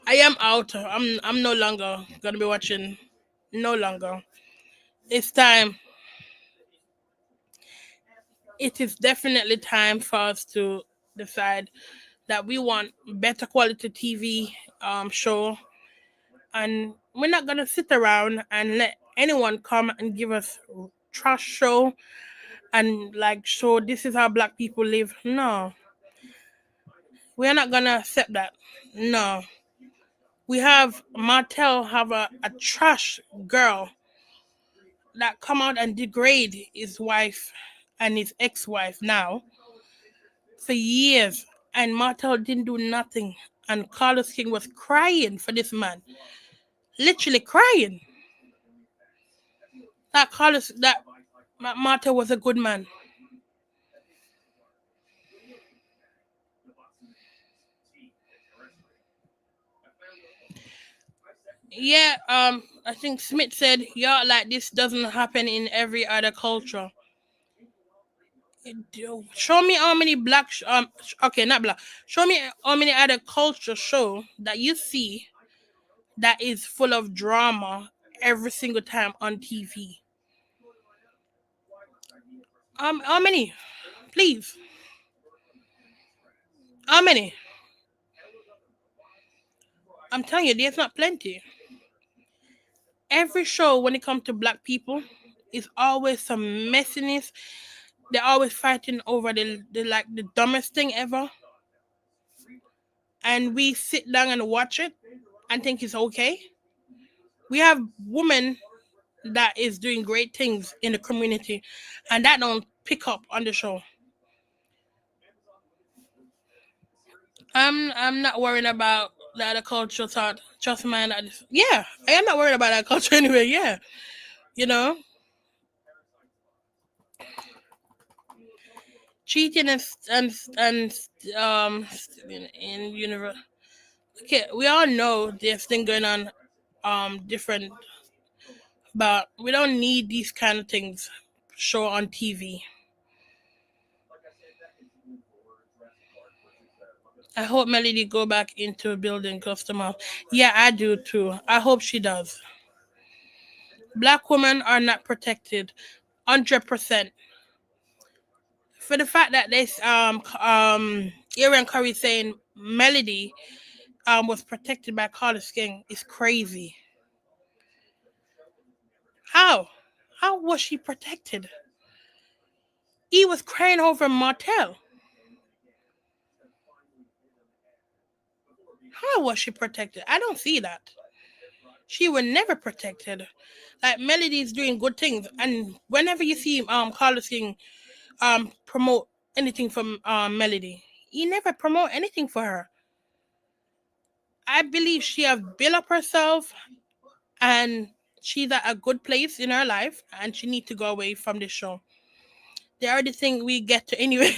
I am out. I'm no longer gonna be watching. No longer. It's time. It is definitely time for us to decide that we want better quality TV show, and we're not gonna sit around and let anyone come and give us trash show and like show this is how black people live. No, we're not gonna accept that. No, we have Martell have a trash girl that come out and degrade his wife and his ex-wife now for years, and Martell didn't do nothing, and Carlos King was crying for this man, literally crying. That Martell was a good man. Yeah, I think Smith said, yeah, like this doesn't happen in every other culture. Show me how many okay, not black. Show me how many other culture show that you see that is full of drama every single time on TV. How many? Please, how many? I'm telling you, there's not plenty. Every show when it comes to black people is always some messiness. They're always fighting over the like the dumbest thing ever, and we sit down and watch it and think it's okay. We have women that is doing great things in the community, and that don't pick up on the show. I'm not worried about the other culture thought. Trust me, yeah, I am not worried about that culture anyway. Yeah, you know, cheating and in universe. Okay, we all know there's thing going on, different, but we don't need these kind of things show on TV. I hope Melody go back into building customer. Yeah, I do too. I hope she does. Black women are not protected, 100%. For the fact that this Arion Curry saying Melody was protected by Carlos King is crazy. How? How was she protected? He was crying over Martell. How was she protected? I don't see that. She was never protected. Like Melody is doing good things, and whenever you see Carlos King promote anything from Melody, he never promote anything for her. I believe she have built up herself, and she's at a good place in her life, and she need to go away from this show. They already think we get to anyway.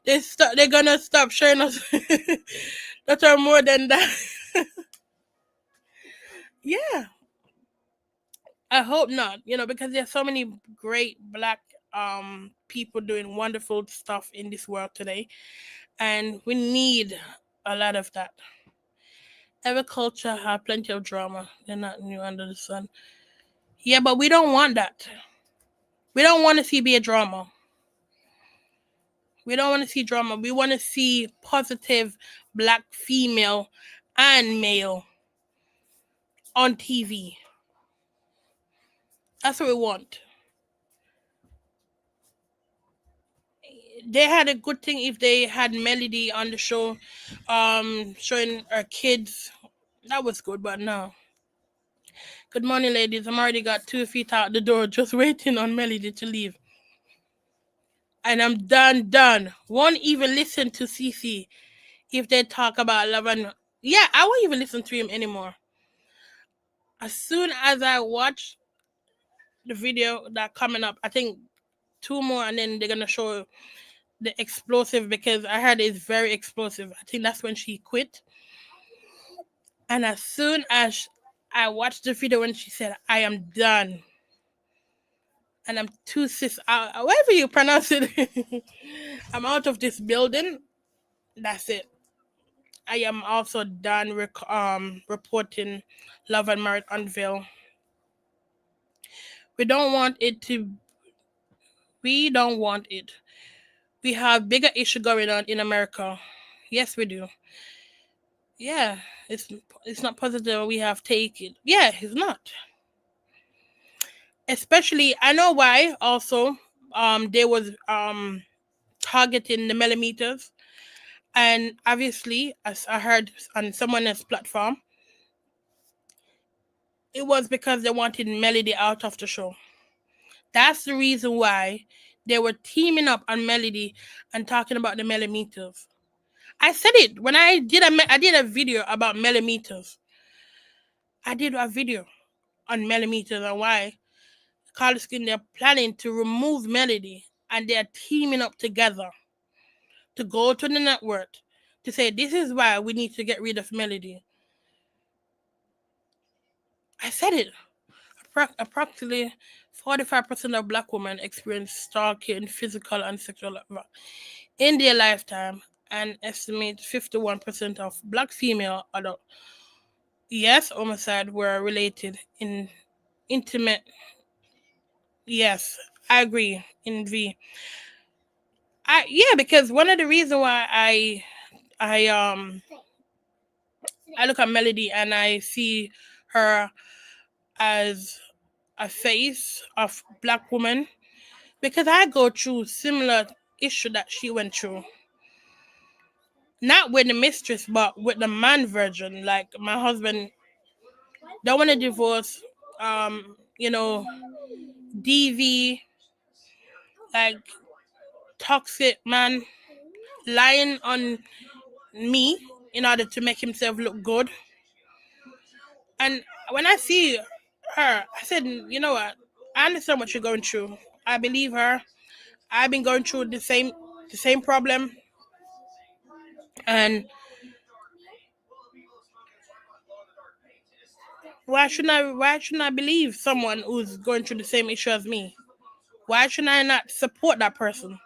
They're gonna stop showing us that are more than that. Yeah, I hope not. Because there's so many great black people doing wonderful stuff in this world today, and we need a lot of that. Every culture have plenty of drama. They're not new under the sun. Yeah, but we don't want that. We don't want to see be a drama. We don't want to see drama. We want to see positive black female and male on TV. That's what we want. They had a good thing if they had Melody on the show, showing our kids. That was good, but no. Good morning, ladies. I'm already got 2 feet out the door, just waiting on Melody to leave. And I'm done. Won't even listen to CC if they talk about love and yeah, I won't even listen to him anymore. As soon as I watch the video that coming up, I think two more, and then they're gonna show the explosive because I heard it's very explosive. I think that's when she quit. And as soon as I watched the video when she said, "I am done," and I'm too sis, however you pronounce it, I'm out of this building. That's it. I am also done reporting Love and Marriage Huntville. We don't want it to. We don't want it. We have bigger issue going on in America. Yes, we do. Yeah, it's not positive. We have take it. Yeah, it's not. Especially, I know why. Also, they was targeting the millimeters, and obviously, as I heard on someone else's platform, it was because they wanted Melody out of the show. That's the reason why they were teaming up on Melody and talking about the millimeters. I said it when I did a video about millimeters. I did a video on millimeters and why Carlos Skin they're planning to remove Melody, and they're teaming up together to go to the network to say this is why we need to get rid of Melody. I said it. approximately 45% of black women experience stalking, physical and sexual in their lifetime, and estimate 51% of black female adult yes homicide were related in intimate. Yes, I agree in V. Because one of the reasons why I look at Melody and I see her as a face of black woman because I go through similar issue that she went through. Not with the mistress, but with the man version. Like my husband don't want to divorce. You know, DV, like toxic man, lying on me in order to make himself look good. And when I see her, I said, you know what? I understand what you're going through. I believe her. I've been going through the same problem, and why shouldn't I believe someone who's going through the same issue as me? Why shouldn't I not support that person?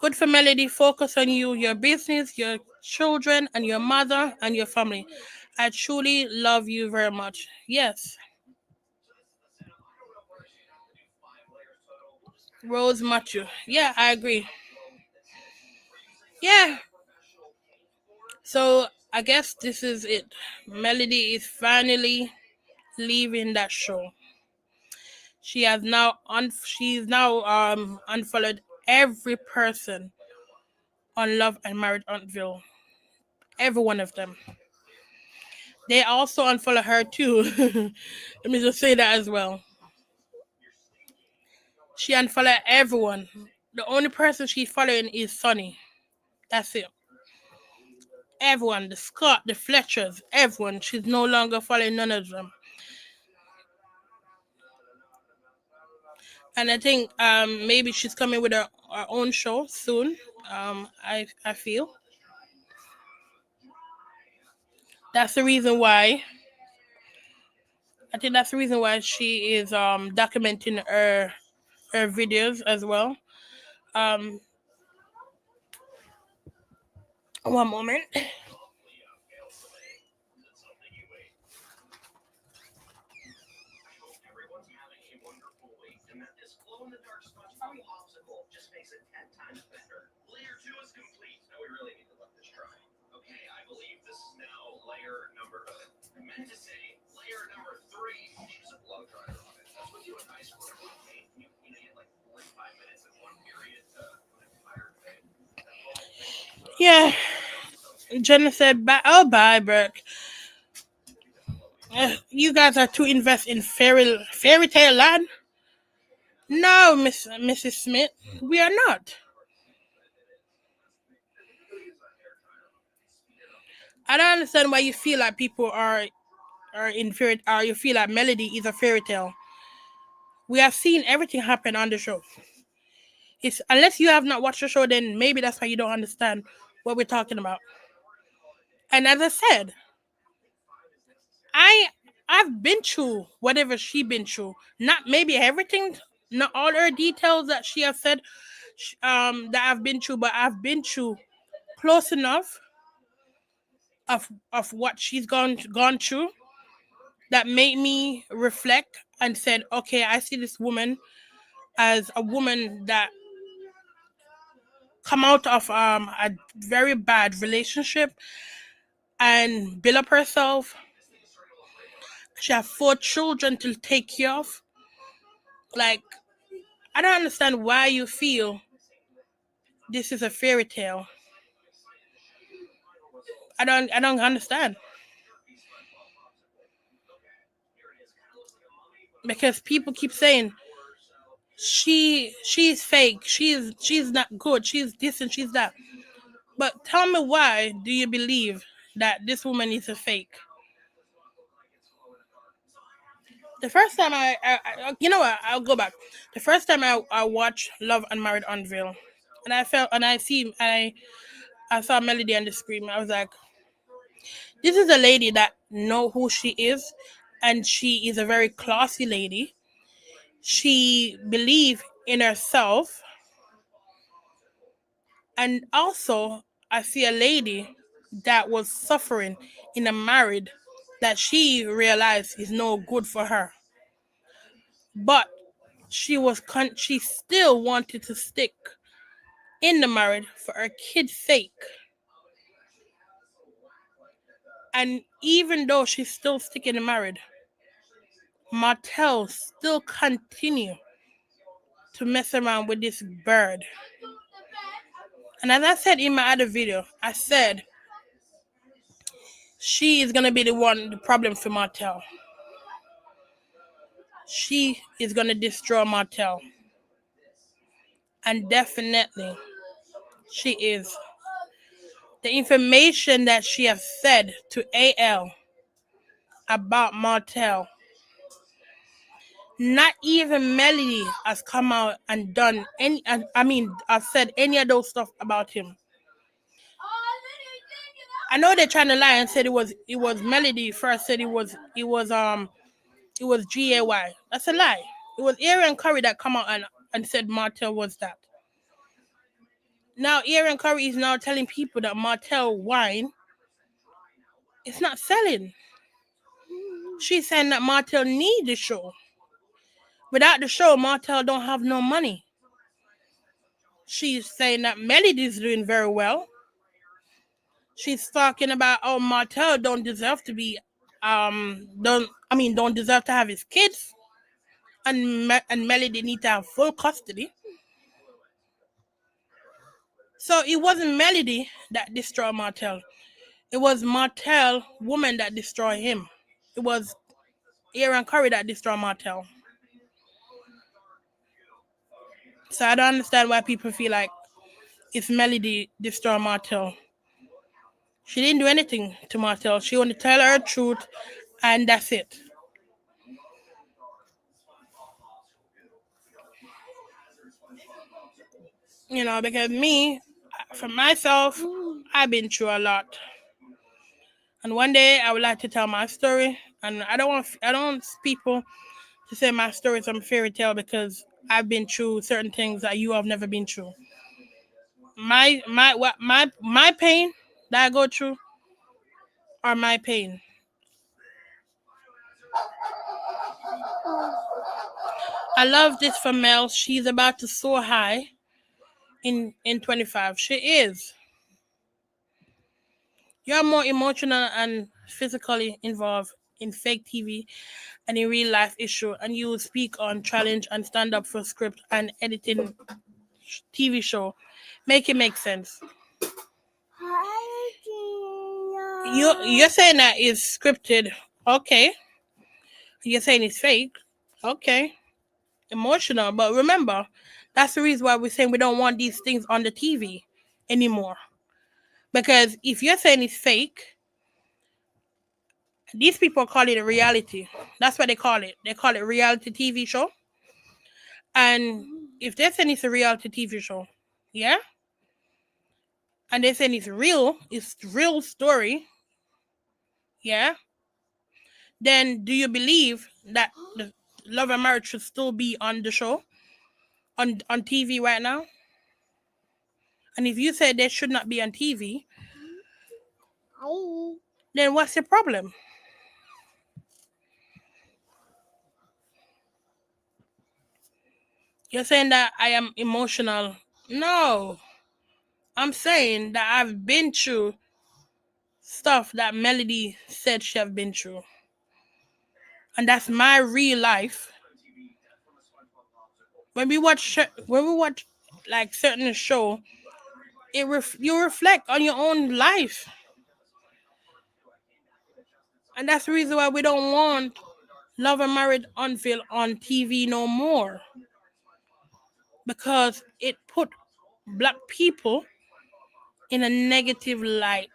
Good for Melody. Focus on you, your business, your children, and your mother and your family. I truly love you very much. Yes. Rose Matthew. Yeah, I agree. Yeah. So I guess this is it. Melody is finally leaving that show. She's now unfollowed every person on Love and Married Huntville. Every one of them. They also unfollow her too. Let me just say that as well. She unfollowed everyone. The only person she's following is Sonny. That's it. Everyone, the Scott, the Fletchers, everyone. She's no longer following none of them. And I think maybe she's coming with her own show soon. I feel that's the reason why. I think that's the reason why she is documenting her videos as well. Um, One moment. Yeah, Jenna said, "Bye, oh bye, Brooke. You guys are too invest in fairy tale land." No, Mrs. Smith, we are not. I don't understand why you feel like people are in fairy, or you feel like Melody is a fairy tale. We have seen everything happen on the show. It's unless you have not watched the show, then maybe that's why you don't understand what we're talking about. And as I said, I I've been through whatever she been through. Not maybe everything, not all her details that she has said that I've been through, but I've been through close enough of what she's gone through that made me reflect and said, okay, I see this woman as a woman that come out of a very bad relationship and build up herself. She have 4 children to take care of. Like, I don't understand why you feel this is a fairy tale. I don't understand. Because people keep saying she's fake, she's not good, she's this and she's that. But tell me, why do you believe that this woman is a fake? The first time you know what, I'll go back. The first time I watched Love and Married Unveil, and I saw Melody on the screen, I was like, This is a lady that know who she is, and she is a very classy lady. She believes in herself, and also I see a lady that was suffering in a marriage that she realized is no good for her, but she still wanted to stick in the marriage for her kid's sake. And even though she's still sticking in marriage, Martell still continue to mess around with this bird. And as I said in my other video, I said she is gonna be the problem for Martell. She is gonna destroy Martell. And definitely she is. The information that she has said to AL about Martell, not even Melody has come out and done any. I mean, I've said any of those stuff about him. I know they're trying to lie and said it was Melody first said it was GAY. That's a lie. It was Arion Curry that come out and said Martell was that. Now Arion Curry is now telling people that Martell wine is not selling. She's saying that Martell need the show. Without the show, Martell don't have no money. She's saying that Melody's doing very well. She's talking about Martell don't deserve to be don't deserve to have his kids, and Melody need to have full custody. So it wasn't Melody that destroyed Martell. It was Martell woman that destroyed him. It was Arion Curry that destroyed Martell. So I don't understand why people feel like it's Melody destroyed Martell. She didn't do anything to Martell. She only tell her truth, and that's it. You know, because me, for myself, I've been through a lot. And one day I would like to tell my story. And I don't want people to say my story is some fairy tale, because I've been through certain things that you have never been through. My pain that I go through are my pain. I love this for Mel. She's about to soar high in 25. She is. You're more emotional and physically involved in fake TV and in real life issue, and you speak on challenge and stand up for script and editing TV show. Make it make sense. You're saying that it's scripted, okay. You're saying it's fake, okay. Emotional, but remember, that's the reason why we're saying we don't want these things on the TV anymore. Because if you're saying it's fake, these people call it a reality. That's what they call it. They call it reality TV show. And if they're saying it's a reality TV show, yeah, and they're saying it's real story, yeah, then do you believe that the Love and Marriage should still be on the show, on TV right now? And if you say they should not be on TV, then what's the problem? You're saying that I am emotional. No. I'm saying that I've been through stuff that Melody said she have been through. And that's my real life. When we watch like certain show, you reflect on your own life. And that's the reason why we don't want Love and Marriage Huntville on TV no more. Because it put black people in a negative light.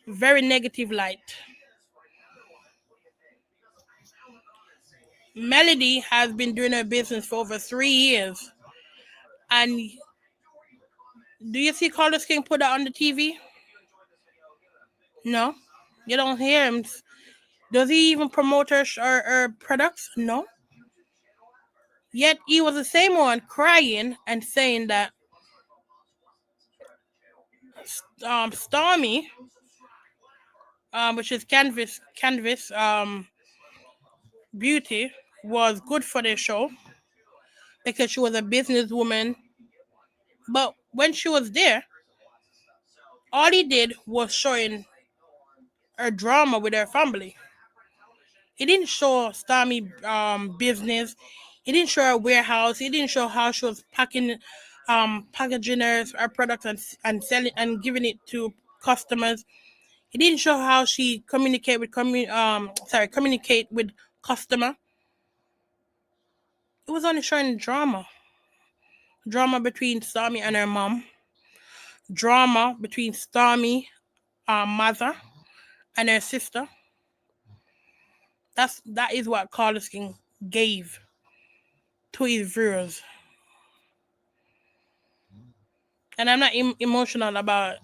Very negative light. Melody has been doing her business for over 3 years. And do you see Carlos King put that on the TV? No, you don't hear him. Does he even promote her products? No. Yet he was the same one crying and saying that Stormy, which is Canvas Beauty, was good for their show because she was a businesswoman. But when she was there, all he did was showing her drama with her family. He didn't show Stormy business. He didn't show her warehouse. He didn't show how she was packaging her products and selling and giving it to customers. He didn't show how she communicate with customer. It was only showing drama between Stormy and her mom, drama between Stormy, mother, and her sister. That is what Carlos King gave to his viewers. And I'm not emotional about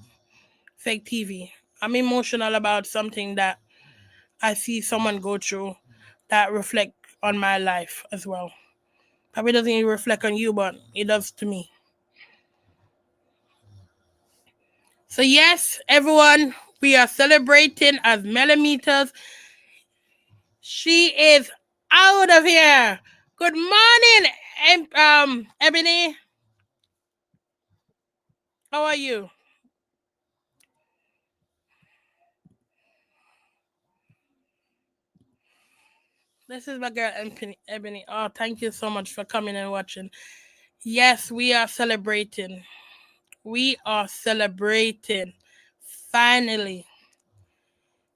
fake TV. I'm emotional about something that I see someone go through that reflect on my life as well. Probably doesn't even reflect on you, but it does to me. So yes, everyone, we are celebrating as millimeters. She is out of here. Good morning, Ebony. How are you? This is my girl Ebony. Oh, thank you so much for coming and watching. Yes, we are celebrating. We are celebrating. Finally,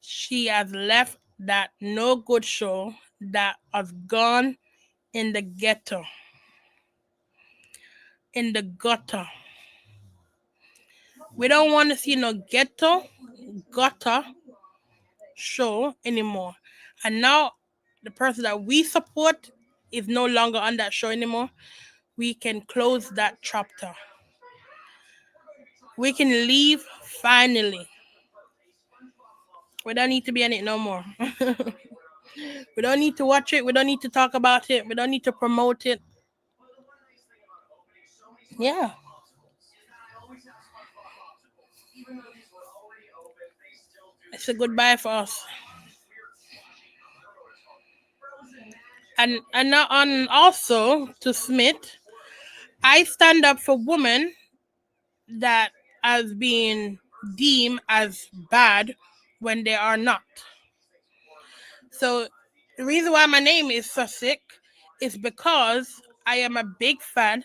she has left that no good show that has gone in the ghetto, in the gutter. We don't want to see no gutter show anymore. And now the person that we support is no longer on that show anymore. We can close that chapter. We can leave finally. We don't need to be in it no more. We don't need to watch it. We don't need to talk about it. We don't need to promote it. Yeah. It's a goodbye for us. And now on also to Smith, I stand up for women that has been deemed as bad when they are not. So the reason why my name is so sick is because I am a big fan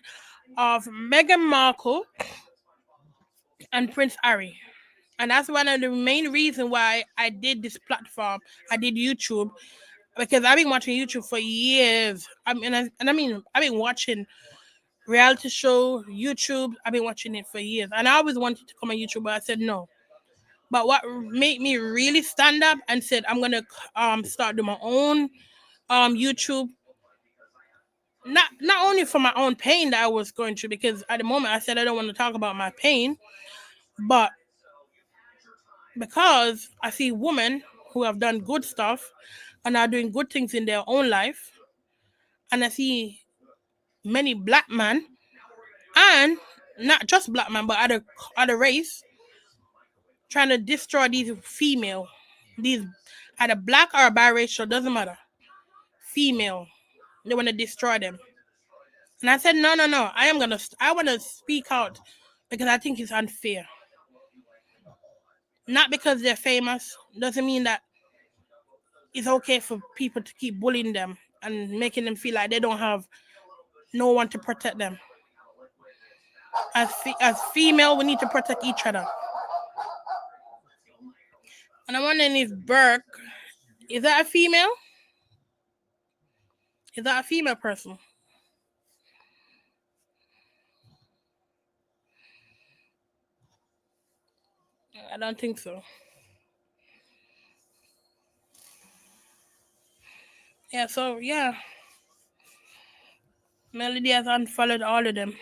of Meghan Markle and Prince Harry. And that's one of the main reasons why I did this platform. I did YouTube because I've been watching YouTube for years. I've been watching reality show YouTube. I've been watching it for years, and I always wanted to come on YouTube, but I said no. But what made me really stand up and said I'm gonna start doing my own YouTube, not only for my own pain that I was going through, because at the moment I said I don't want to talk about my pain, but because I see women who have done good stuff and are doing good things in their own life, and I see many black men, and not just black men but other race, trying to destroy these these either black or biracial, doesn't matter, female. They want to destroy them. And I said, no, no, no. I want to speak out because I think it's unfair. Not because they're famous doesn't mean that it's okay for people to keep bullying them and making them feel like they don't have no one to protect them. As female, we need to protect each other. And I'm wondering if Burke, is that a female? Is that a female person? I don't think so. Yeah, so yeah. Melody has unfollowed all of them.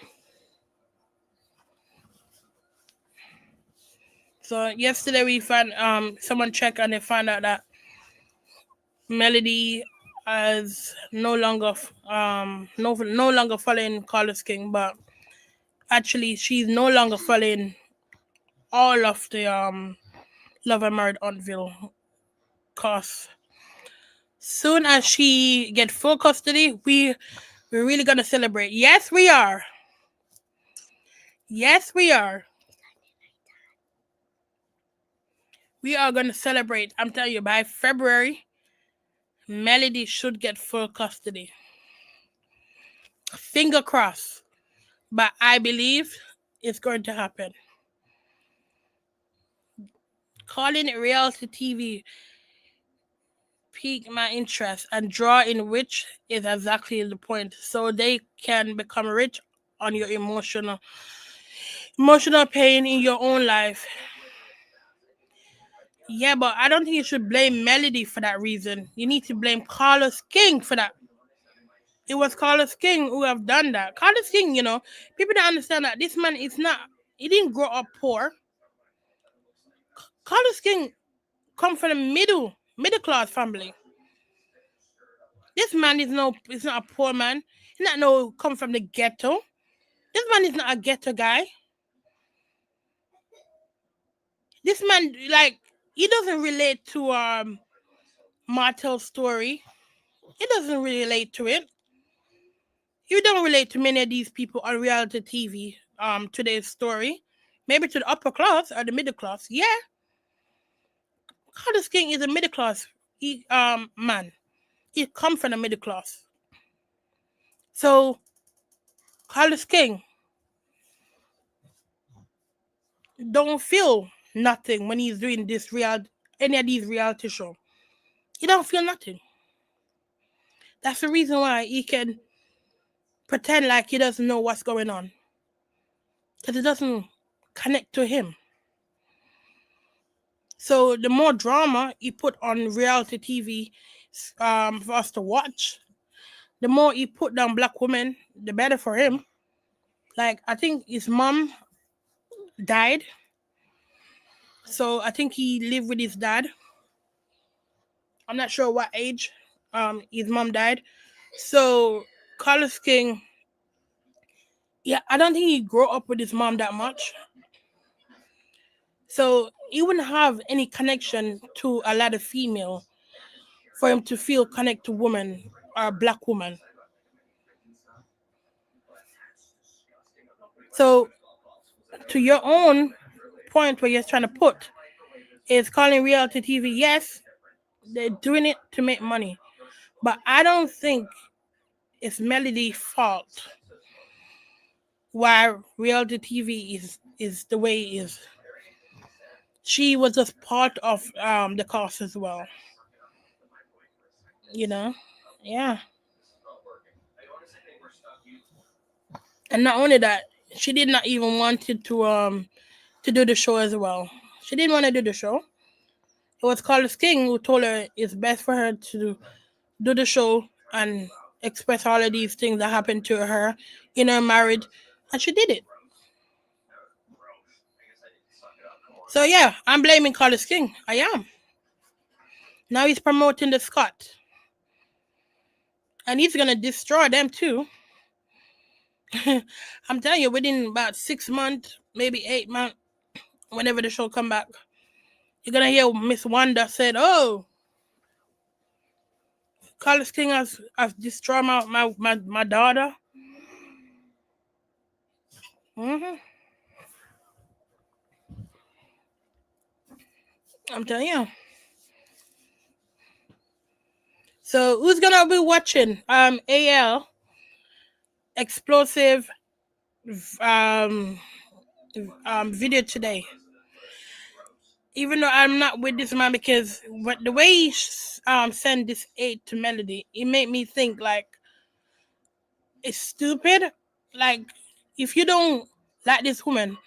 So yesterday we found someone checked and they found out that Melody is no longer following Carlos King, but actually she's no longer following all of the Love and Married Huntville cast. Soon as she get full custody, we're really gonna celebrate. Yes, we are. Yes, we are. We are gonna celebrate. I'm telling you, by February, Melody should get full custody. Finger crossed. But I believe it's going to happen. Calling it reality TV pique my interest and draw in rich is exactly the point. So they can become rich on your emotional pain in your own life. Yeah, but I don't think you should blame Melody for that reason. You need to blame Carlos King for that. It was Carlos King who have done that. Carlos King, people don't understand that this man is not. He didn't grow up poor. Carlos King come from a middle class family. This man is not a poor man. He's not no come from the ghetto. This man is not a ghetto guy. This man he doesn't relate to Martel's story. He doesn't relate to it. You don't relate to many of these people on reality TV today's story. Maybe to the upper class or the middle class. Yeah. Carlos King is a middle class man. He come from the middle class. So Carlos King don't feel nothing when he's doing any of these reality shows. He don't feel nothing. That's the reason why he can pretend like he doesn't know what's going on. Because it doesn't connect to him. So the more drama he put on reality TV for us to watch, the more he put down black women, the better for him. Like, I think his mom died. So I think he lived with his dad. I'm not sure what age his mom died. So Carlos King, yeah, I don't think he grew up with his mom that much. So he wouldn't have any connection to a lot of female for him to feel connect to woman or black woman. So to your own point where you're trying to put is calling reality TV, yes, they're doing it to make money. But I don't think it's Melody's fault why reality TV is the way it is. She was just part of the cast as well. Yeah. And not only that, she did not even wanted to do the show as well. She didn't want to do the show. It was Carlos King who told her it's best for her to do the show and express all of these things that happened to her in her marriage, and she did it. So yeah, I'm blaming Carlos King. I am. Now he's promoting the Scott. And he's gonna destroy them too. I'm telling you, within about 6 months, maybe 8 months, whenever the show come back, you're gonna hear Miss Wanda said, "Oh, Carlos King has destroyed my daughter." hmm I'm telling you. So who's gonna be watching AL explosive um video today? Even though I'm not with this man, because the way he sent this 8 to Melody, it made me think like it's stupid. Like, if you don't like this woman,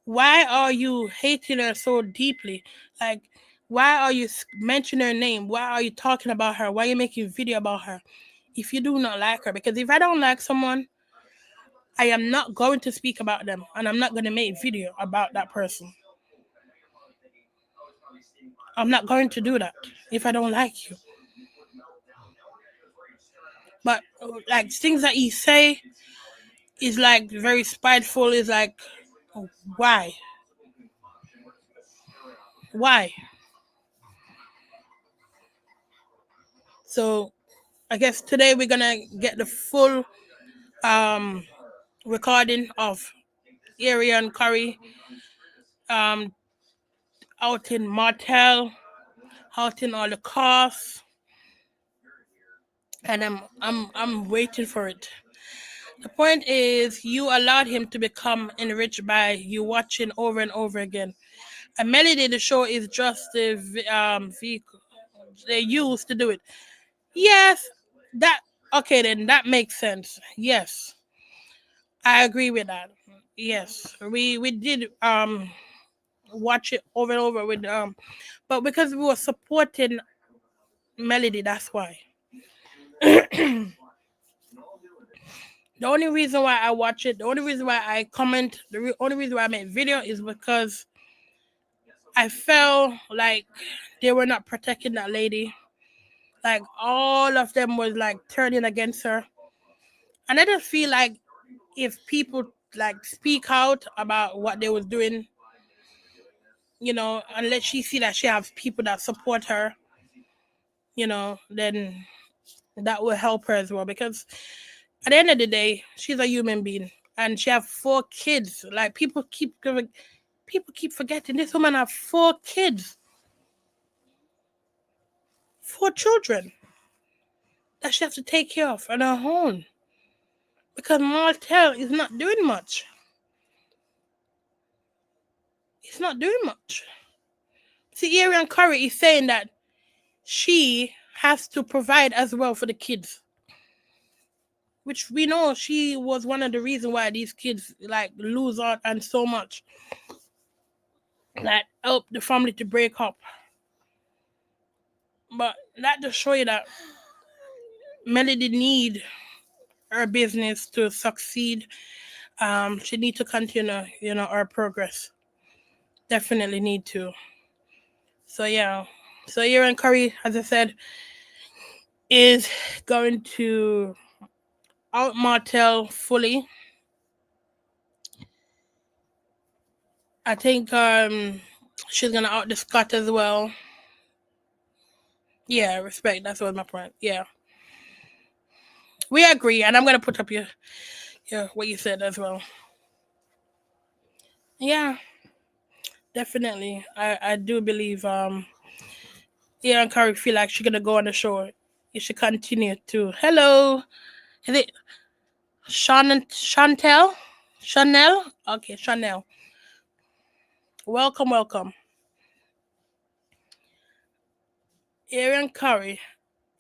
why are you hating her so deeply? Like, why are you mentioning her name? Why are you talking about her? Why are you making a video about her? If you do not like her, because if I don't like someone, I am not going to speak about them, and I'm not going to make a video about that person. I'm not going to do that if I don't like you. But like things that he say is like very spiteful. Is like, why? Why? So I guess today we're gonna get the full um recording of Arion Curry um out in Martell, out in all the costs, and I'm waiting for it. The point is, you allowed him to become enriched by you watching over and over again. A melody, the show is just the vehicle they use to do it. Yes, that okay then that makes sense. Yes, I agree with that. Yes, we did watch it over and over with but because we were supporting melody, that's why. The only reason why I watch it, the only reason why I comment, only reason why I make video is because I felt like they were not protecting that lady. Like all of them was like turning against her, and I just feel like if people like speak out about what they was doing, and let she see that she has people that support her, then that will help her as well. Because at the end of the day, she's a human being, and she have 4 kids. Like people keep forgetting this woman have 4 kids, 4 children that she has to take care of on her own. Because Martell is not doing much. He's not doing much. See, Arion Curry is saying that she has to provide as well for the kids, which we know she was one of the reasons why these kids like lose out and so much, that help the family to break up. But that just show you that Melody need her business to succeed. She need to continue, her progress. Definitely need to. So yeah. So Aaron Curry, as I said, is going to out Martell fully. I think she's gonna out the Scott as well. Yeah, respect. That's what my point. Yeah, we agree, and I'm gonna put up your what you said as well. Yeah, definitely. I do believe Aaron Curry feel like she's gonna go on the show. You should continue to. Hello, is it Chantel? Chanel? Okay, Chanel. Welcome, welcome. Aaron Curry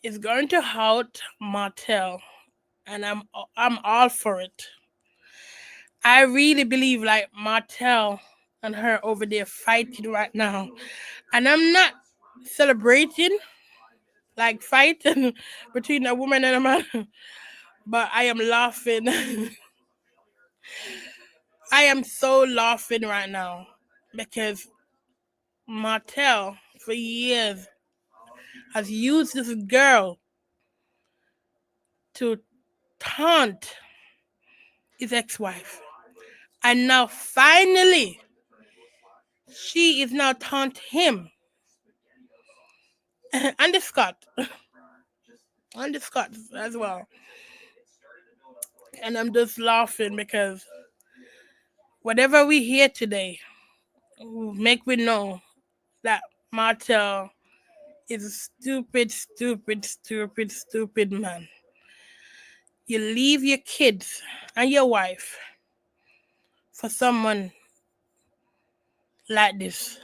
is going to out Martell, and I'm all for it. I really believe like Martell and her over there fighting right now, and I'm not celebrating like fighting between a woman and a man, but I am laughing. I am so laughing right now because Martell for years has used this girl to taunt his ex-wife, and now finally she is now taunting him and the Scott and the Scott as well. And I'm just laughing because whatever we hear today will make we know that Martell is a stupid, stupid, stupid, stupid man. You leave your kids and your wife for someone like this.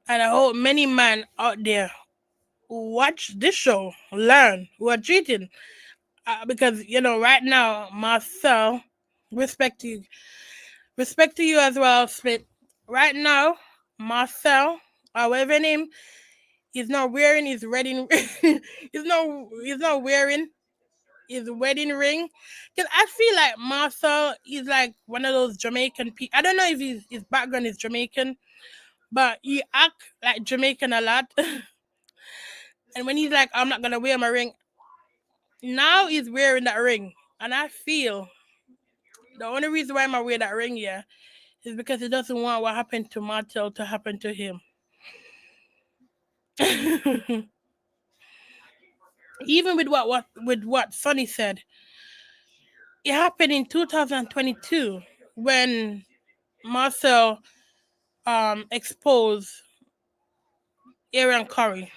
And I hope many men out there who watch this show learn who are cheating. Because, right now, Marcel, respect to you. Respect to you as well, Smith. Right now, Marcel, or whatever his name, he's not wearing his wedding. he's not wearing his wedding ring. Cause I feel like Marcel is like one of those Jamaican people. I don't know if his background is Jamaican, but he act like Jamaican a lot. And when he's like, I'm not gonna wear my ring, now he's wearing that ring. And I feel the only reason why I'm wear that ring here is because he doesn't want what happened to Martel to happen to him. Even with what Sonny said, it happened in 2022 when Marcel exposed Arion Curry,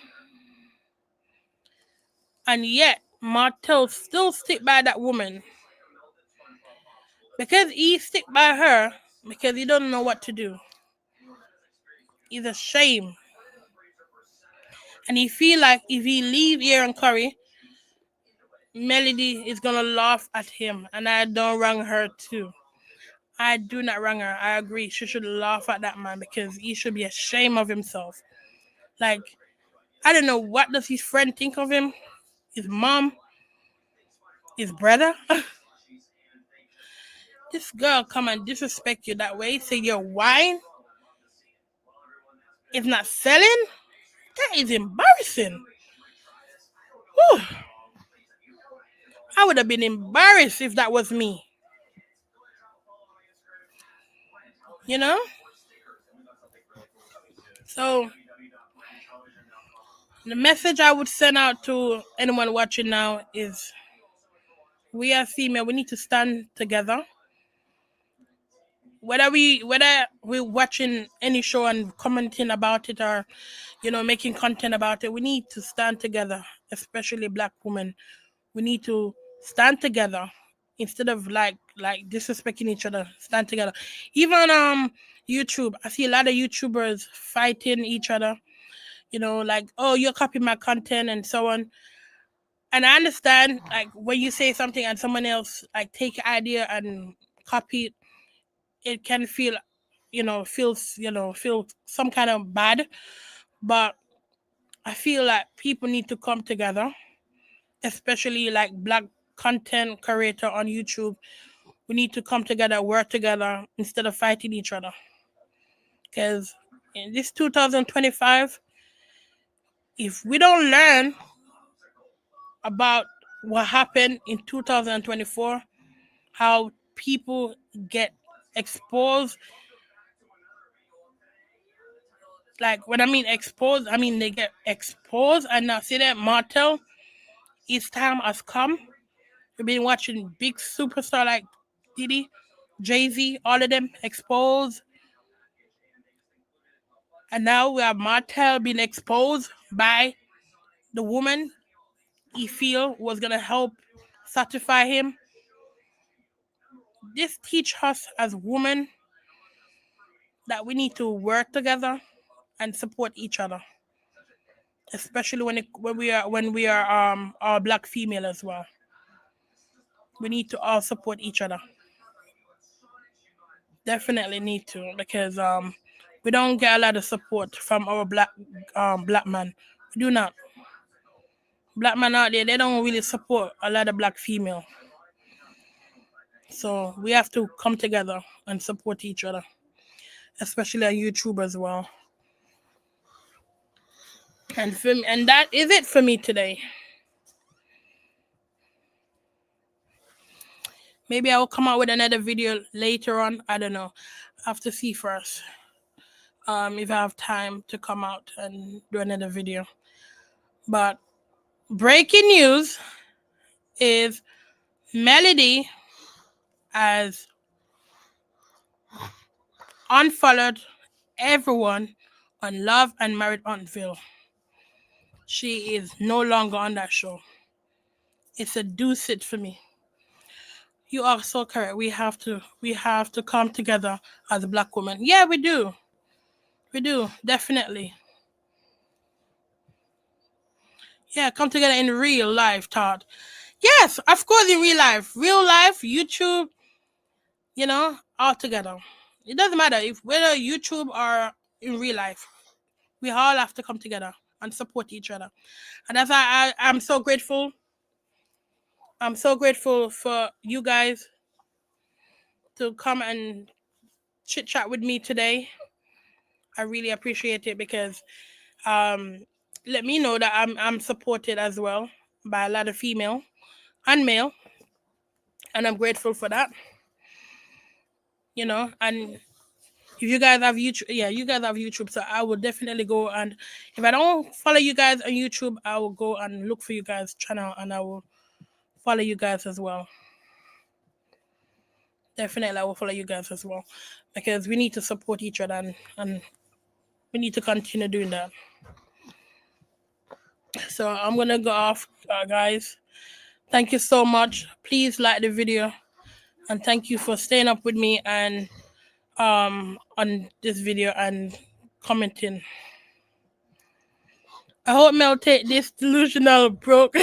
and yet Martel still stick by that woman because he stick by her because he don't know what to do. He's ashamed, and he feel like if he leave Arion Curry, Melody is gonna laugh at him, and I don't wrong her too. I do not wrong her. I agree. She should laugh at that man because he should be ashamed of himself. Like, I don't know what does his friend think of him, his mom, his brother. This girl come and disrespect you that way, say your wine is not selling. That is embarrassing. Whew. I would have been embarrassed if that was me. You know? So the message I would send out to anyone watching now is we are female, we need to stand together. Whether we're watching any show and commenting about it or making content about it, we need to stand together, especially black women. We need to stand together instead of like disrespecting each other. Stand together. Even YouTube, I see a lot of YouTubers fighting each other. Like, oh, you're copying my content and so on. And I understand, like, when you say something and someone else like take your idea and copy it, it can feel some kind of bad. But I feel like people need to come together, especially like black content creator on YouTube. We need to come together, work together instead of fighting each other. Because in this 2025, if we don't learn about what happened in 2024, how people get exposed, like when I mean exposed, I mean they get exposed. And now see that Martel, his time has come. We've been watching big superstar like Diddy, Jay-Z, all of them exposed. And now we have Martel being exposed by the woman he feel was gonna help satisfy him. This teach us as women that we need to work together and support each other, especially when we are our black female as well. We need to all support each other. Definitely need to, because we don't get a lot of support from our black man. We do not. Black man out there, they don't really support a lot of black female. So we have to come together and support each other, especially on YouTube as well. And that is it for me today. Maybe I will come out with another video later on. I don't know. I have to see first. If I have time to come out and do another video. But breaking news is Melody has unfollowed everyone on Love and Married Huntville. She is no longer on that show. It's a do sit for me. You are so correct. We have to come together as a black woman. Yeah, we do. We do, definitely. Yeah, come together in real life, Todd. Yes, of course, in real life. Real life, YouTube, all together. It doesn't matter if whether YouTube or in real life. We all have to come together and support each other. And that's why I'm so grateful. I'm so grateful for you guys to come and chit chat with me today. I really appreciate it because let me know that I'm supported as well by a lot of female and male, and I'm grateful for that. And if you guys have YouTube, yeah, you guys have YouTube, so I will definitely go, and if I don't follow you guys on YouTube, I will go and look for you guys' channel and I will follow you guys as well. Definitely, I will follow you guys as well because we need to support each other and we need to continue doing that. So I'm gonna go off, guys. Thank you so much. Please like the video, and thank you for staying up with me and on this video and commenting. I hope Mel take this delusional broke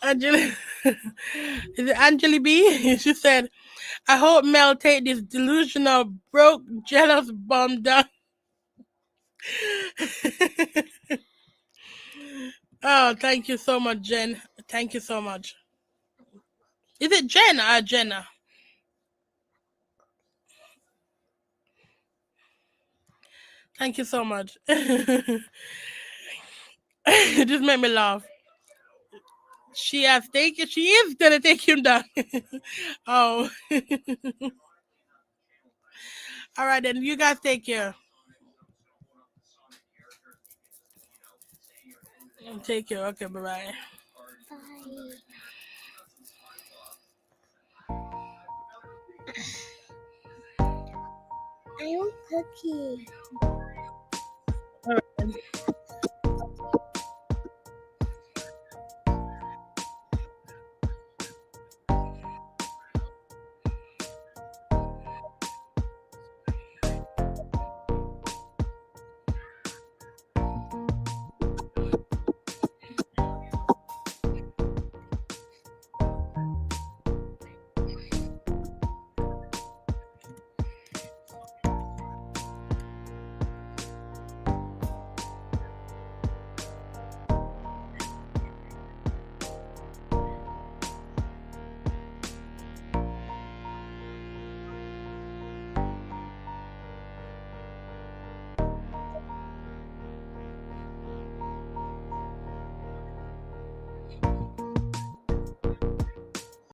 Angela. Is it Angela B? She said, I hope Mel take this delusional broke jealous bum down. Oh, thank you so much, Jen. Thank you so much. Is it Jen or Jenna? Thank you so much. It just made me laugh. She has taken. She is gonna take him down. Oh. All right, then you guys take care. Take care. Okay, bye bye. I want cookie.